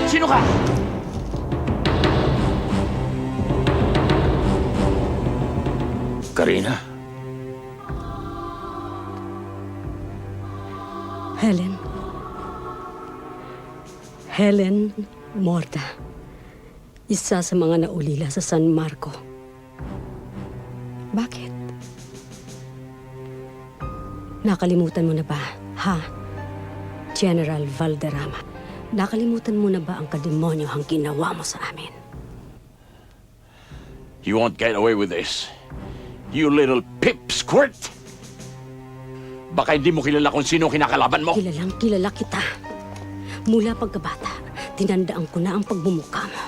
Sino ka? Karina? Helen. Helen Morta. Isa sa mga naulila sa San Marco. Bakit? Nakalimutan mo na ba, ha? General Valderrama. Nakalimutan mo na ba ang kademonyo ang ginawa mo sa amin? You won't get away with this. You little pipsquirt! Baka hindi mo kilala kung sino kinakalaban mo. Kilalang kilala kita. Mula pagkabata, tinandaan ko na ang pagbumuka mo.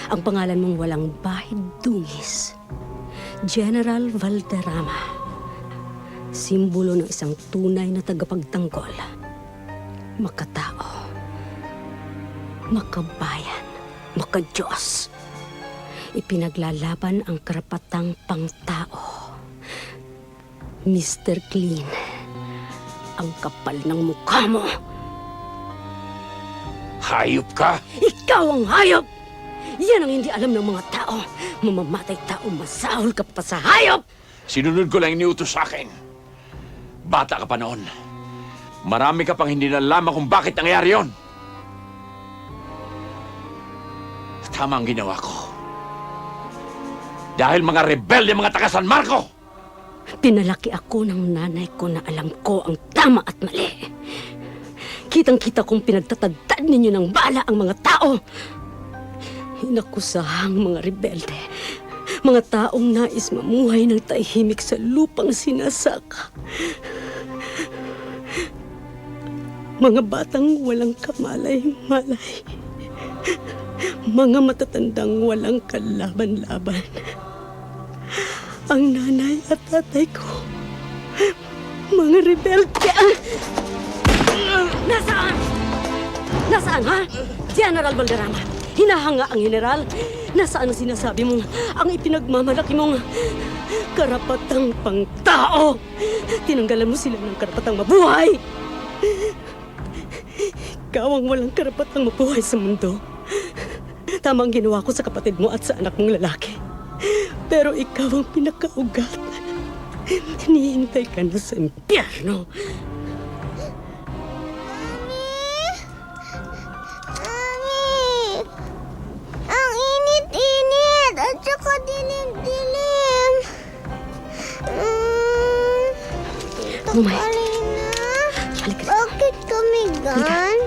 Ang pangalan mong walang bahid dungis. General Valderrama. Simbolo ng isang tunay na tagapagtanggol. Makatao. Makabayan. Makadiyos. Ipinaglalaban ang karapatang pangtao. Mr. Clean. Ang kapal ng mukha mo. Hayop ka? Ikaw ang hayop! Yan ang hindi alam ng mga tao. Mamamatay tao, masahol ka pa sa hayop! Sinunod ko lang iniutos sa akin. Bata ka pa noon. Marami ka pang hindi nalaman kung bakit nangyari yon. Tama ang ginawa ko. Dahil mga rebelde, mga taga San Marco! Pinalaki ako ng nanay ko na alam ko ang tama at mali. Kitang-kita kong pinagtatagtad ninyo ng bala ang mga tao. Hinakusahang mga rebelde. Mga taong nais mamuhay ng tahimik sa lupang sinasaka. Mga batang walang kamalay-malay. Mga matatandang walang kalaban-laban. Ang nanay at tatay ko, mga rebelde. Nasaan? Nasaan, ha? General Valderrama, hinahanga ang general. Nasaan ang sinasabi mong ang ipinagmamalaki mong karapatang pangtao? Tinanggalan mo sila ng karapatang mabuhay. Ikaw ang walang karapatang mabuhay sa mundo. Tama ang ginawa ko sa kapatid mo at sa anak mong lalaki. Pero ikaw ang pinakaugat. Hinihintay ka na sa impyerno. Ang init-init at saka dilim-dilim. Lumay. Alina, bakit kami gan?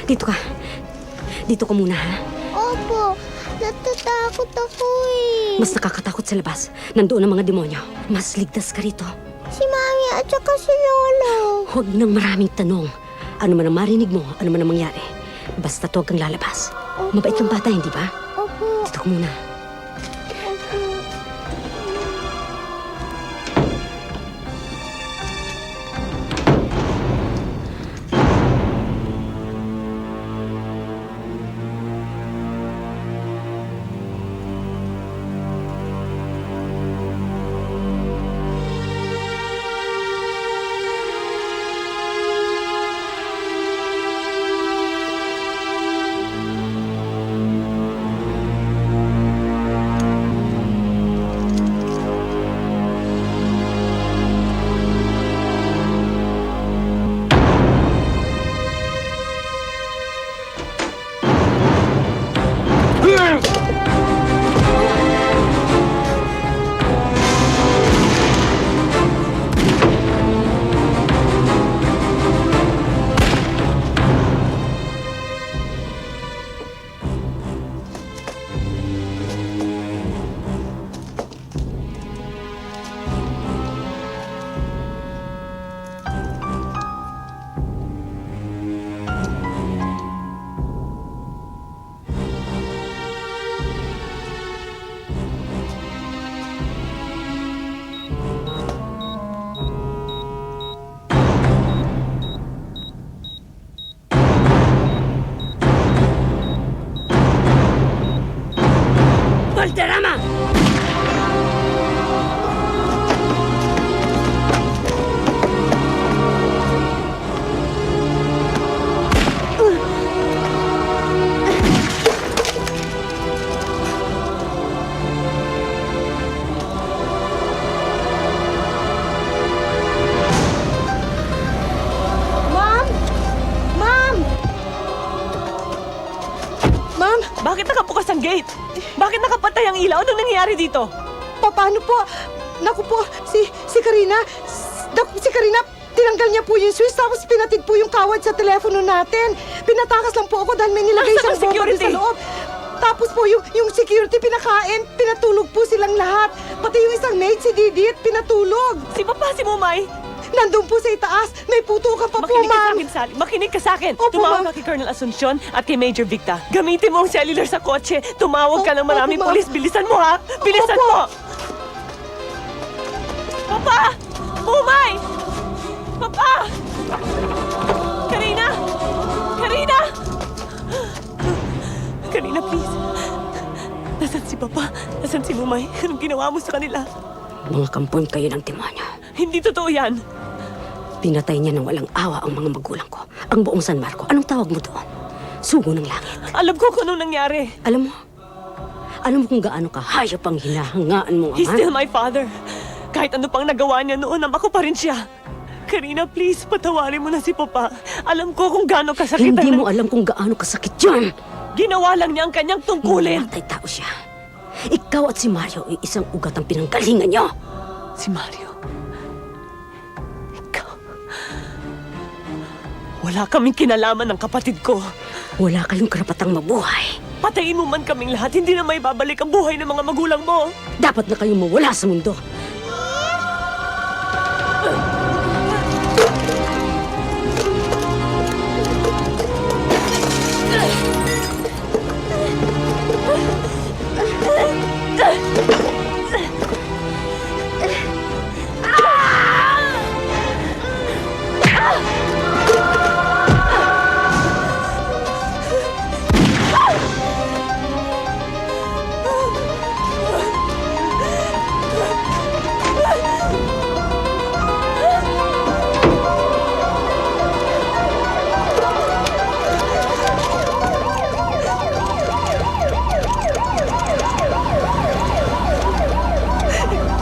Dito ka. Dito ka muna, ha? Opo, natatakot ako eh. Mas nakakatakot sa labas. Nandoon ang mga demonyo. Mas ligtas ka rito. Si Mami at saka si Lolo. Huwag nang maraming tanong. Ano man ang marinig mo, ano man ang mangyari. Basta huwag kang lalabas. Mabait kang bata, hindi ba? Opo. Dito ka muna. Bakit nakabukas ang gate? Bakit nakapatay ang ilaw? Anong nangyayari dito? Paano po? Naku po, si Karina, si Karina, tinanggal niya po yung switch tapos pinatid po yung kawad sa telepono natin. Pinatakas lang po ako dahil may nilagay Nasaan siyang ang bomba rin security? sa loob. Tapos po yung security pinakain, pinatulog po silang lahat. Pati yung isang maid, si Didit, pinatulog. Si Papa, si Mumay? Nandun po sa itaas. May putukan pa po, Makinig ka sa ma'am. akin, Sally. Makinig ka sa akin. Opo, Tumawag ma'am. ka kay Colonel Asuncion at kay Major Victa. Gamitin mo ang cellular sa kotse. Tumawag ka ng maraming ma'am. pulis. Bilisan mo, ha? Bilisan Opo. mo! Papa! Mumay! Papa! Karina! Karina! Karina, please. Nasaan si Papa? Nasaan si Mumay? Anong ginawa mo sa kanila? Mga kampon kayo ng demonyo. Hindi totoo yan. Pinatay niya ng walang awa ang mga magulang ko. Ang buong San Marco. Anong tawag mo doon? Sugo ng langit. Alam ko kung anong nangyari. Alam mo kung gaano ka hayop ang hinahangaan mo, He's ama? still my father. Kahit ano pang nagawa niya noon, ako pa rin siya. Karina, please, patawarin mo na si Papa. Alam ko kung gaano kasakit. Hindi mo alam kung gaano kasakit yun. Ginawa lang niya ang kanyang tungkulin. Mamatay tao siya. Ikaw at si Mario ay isang ugat ang pinanggalingan niyo. Si Mario? Ikaw? Wala kaming kinalaman ng kapatid ko. Wala kayong karapatang mabuhay. Patayin mo man kaming lahat, hindi na may babalik ang buhay ng mga magulang mo. Dapat na kayong mawala sa mundo.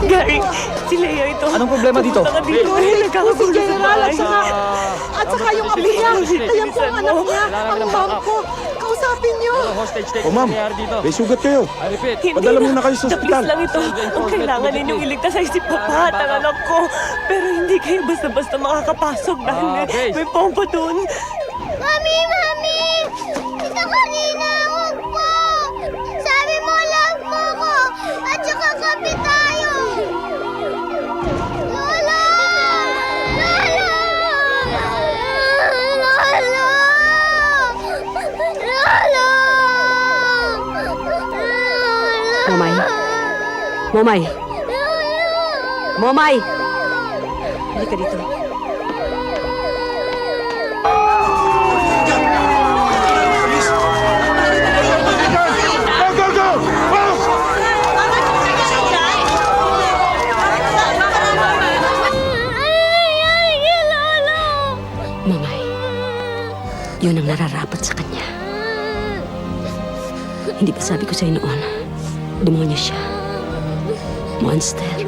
Gary, si Lea ito. Anong problema dito? Pumunta ka dito. Si General at Sa saka, at saka yung apo niya. Ayan po ang anak niya, ang mom ko. Kausapin niyo. O ma'am, may sugat kayo. Padala mo na kayo sa Please ospital. lang ito. Ang kailangan ninyong iligtas ay si Papa at ang anak ko. Pero hindi kayo basta-basta makakapasok dahil may pompa doon. Mami! Mami! Tita Karina, huwag po! Sabi mo lang po ko! At saka kape tayo! Lola! Lola! Lola! Lola! Momay. Momay. Momay! Hindi ka dito. Mamay, yun ang nararapat sa kanya. Hindi ba sabi ko sa'yo noon, demonyo siya. Monster.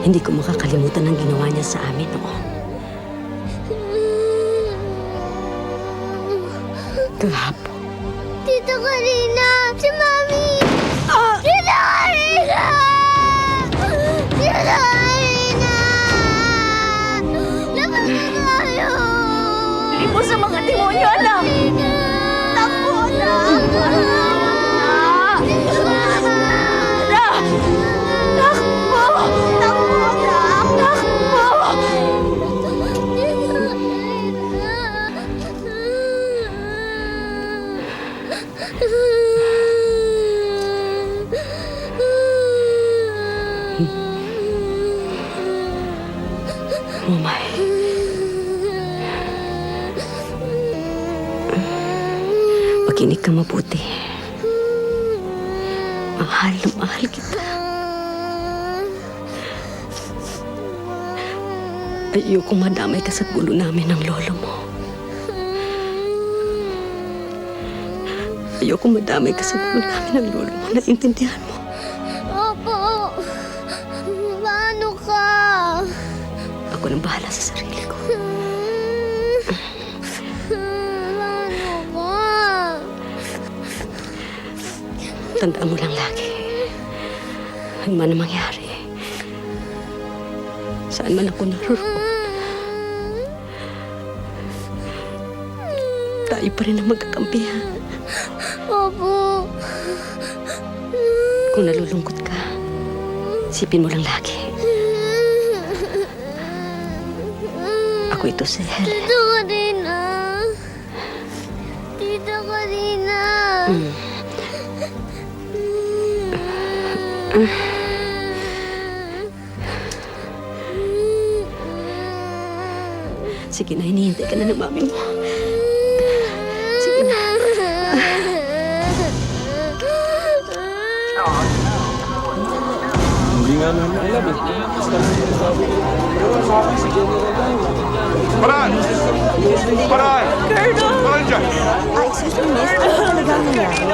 Hindi ko makakalimutan ang ginawa niya sa amin noon. Kahapon. Tita Karina! Si Mami! Tita Karina! Tita Karina! Labas na tayo! Libo sa mga demonyo, anak! Takbo na! Takbo! Takbo na! Takbo! Momay. Makinig ka mabuti. Mahal na mahal kita. Ayokong madamay ka sa gulo namin ng lolo mo. Ayokong madamay ka sa gulo namin ng lolo mo. Naiintindihan mo? Opo! Paano ka? Ako nang bahala sa sarili ko. Paano ka? Tandaan mo lang lagi, ano man ang mangyari, saan man ako naroon, tayo pa rin ang magkakampihan. Opo. Kung nalulungkot ka, isipin mo lang lagi. Ako ito si Helen. Tita Karina. Tita Karina. Sige na, hinihintay ka na ng mami mo. Sige na. Hindi nga namin alam eh. Paraan! Paraan! Colonel! Paraan dyan! Excuse me, miss. Ano talaga nangyari?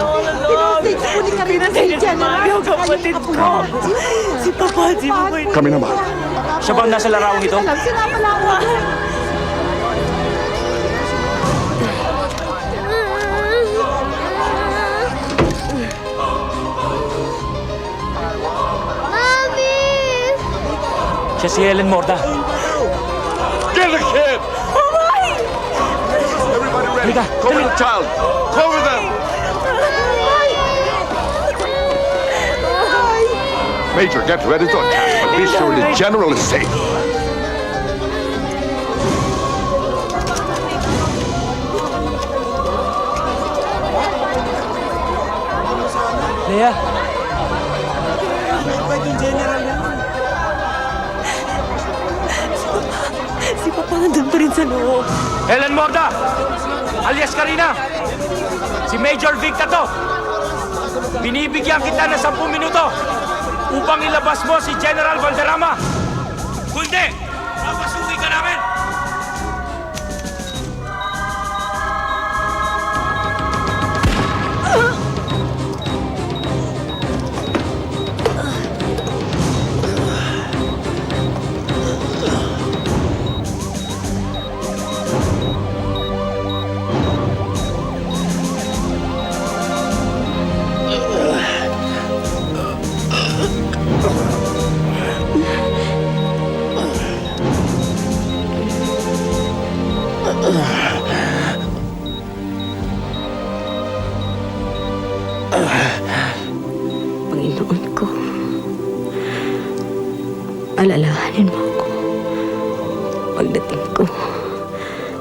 Pinastage po ni Karina si General. Kapatid ko. Si Papa, si Papa. Kami naman. Siya bang nasa larawang ito? Sila pala ako. Siya si Helen Morda. Get the kid! Everybody ready? Cover the child! Cover them! Major, get ready to attack, but be sure the general is safe. Leia! Si Papa nandun pa rin sa loob. Helen Morda! Alias Karina! Si Major Victa to! Binibigyan kita ng 10 minuto upang ilabas mo si General Valderrama! Kundi, papasukin ka namin! Panginoon ko, alalahanin mo ako pagdating ko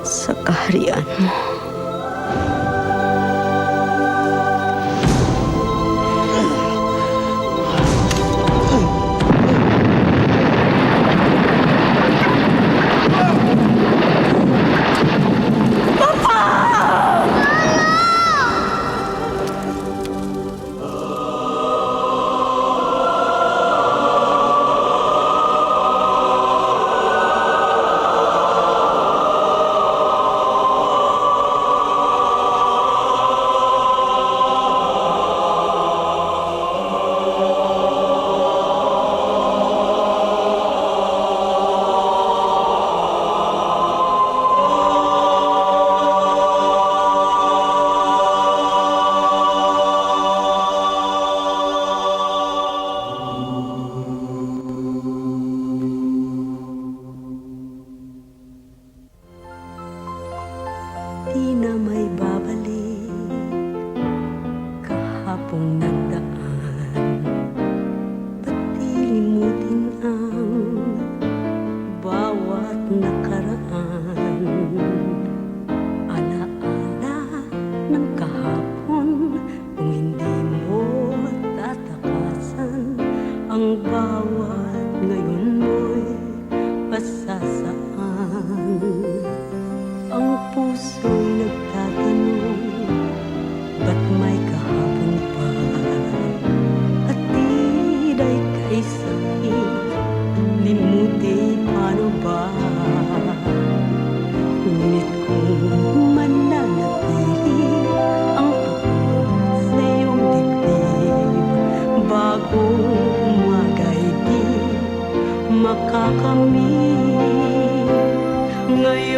sa kaharian mo. Di na may babalik kahapong nagdaan. Ba't di limutin ang bawat nakaraan? Alaala ng kahapon, kung hindi mo tatakasan, ang bawat ngayon mo'y pasasaan. Ang puso'y nagtatanong, ba't may kahapon pa? At tibay kay sakit, limuti paano ba? Ngunit kung mananatili ang pagod sa iyong dibdib, bago umaga'y di makakamit. Ngayon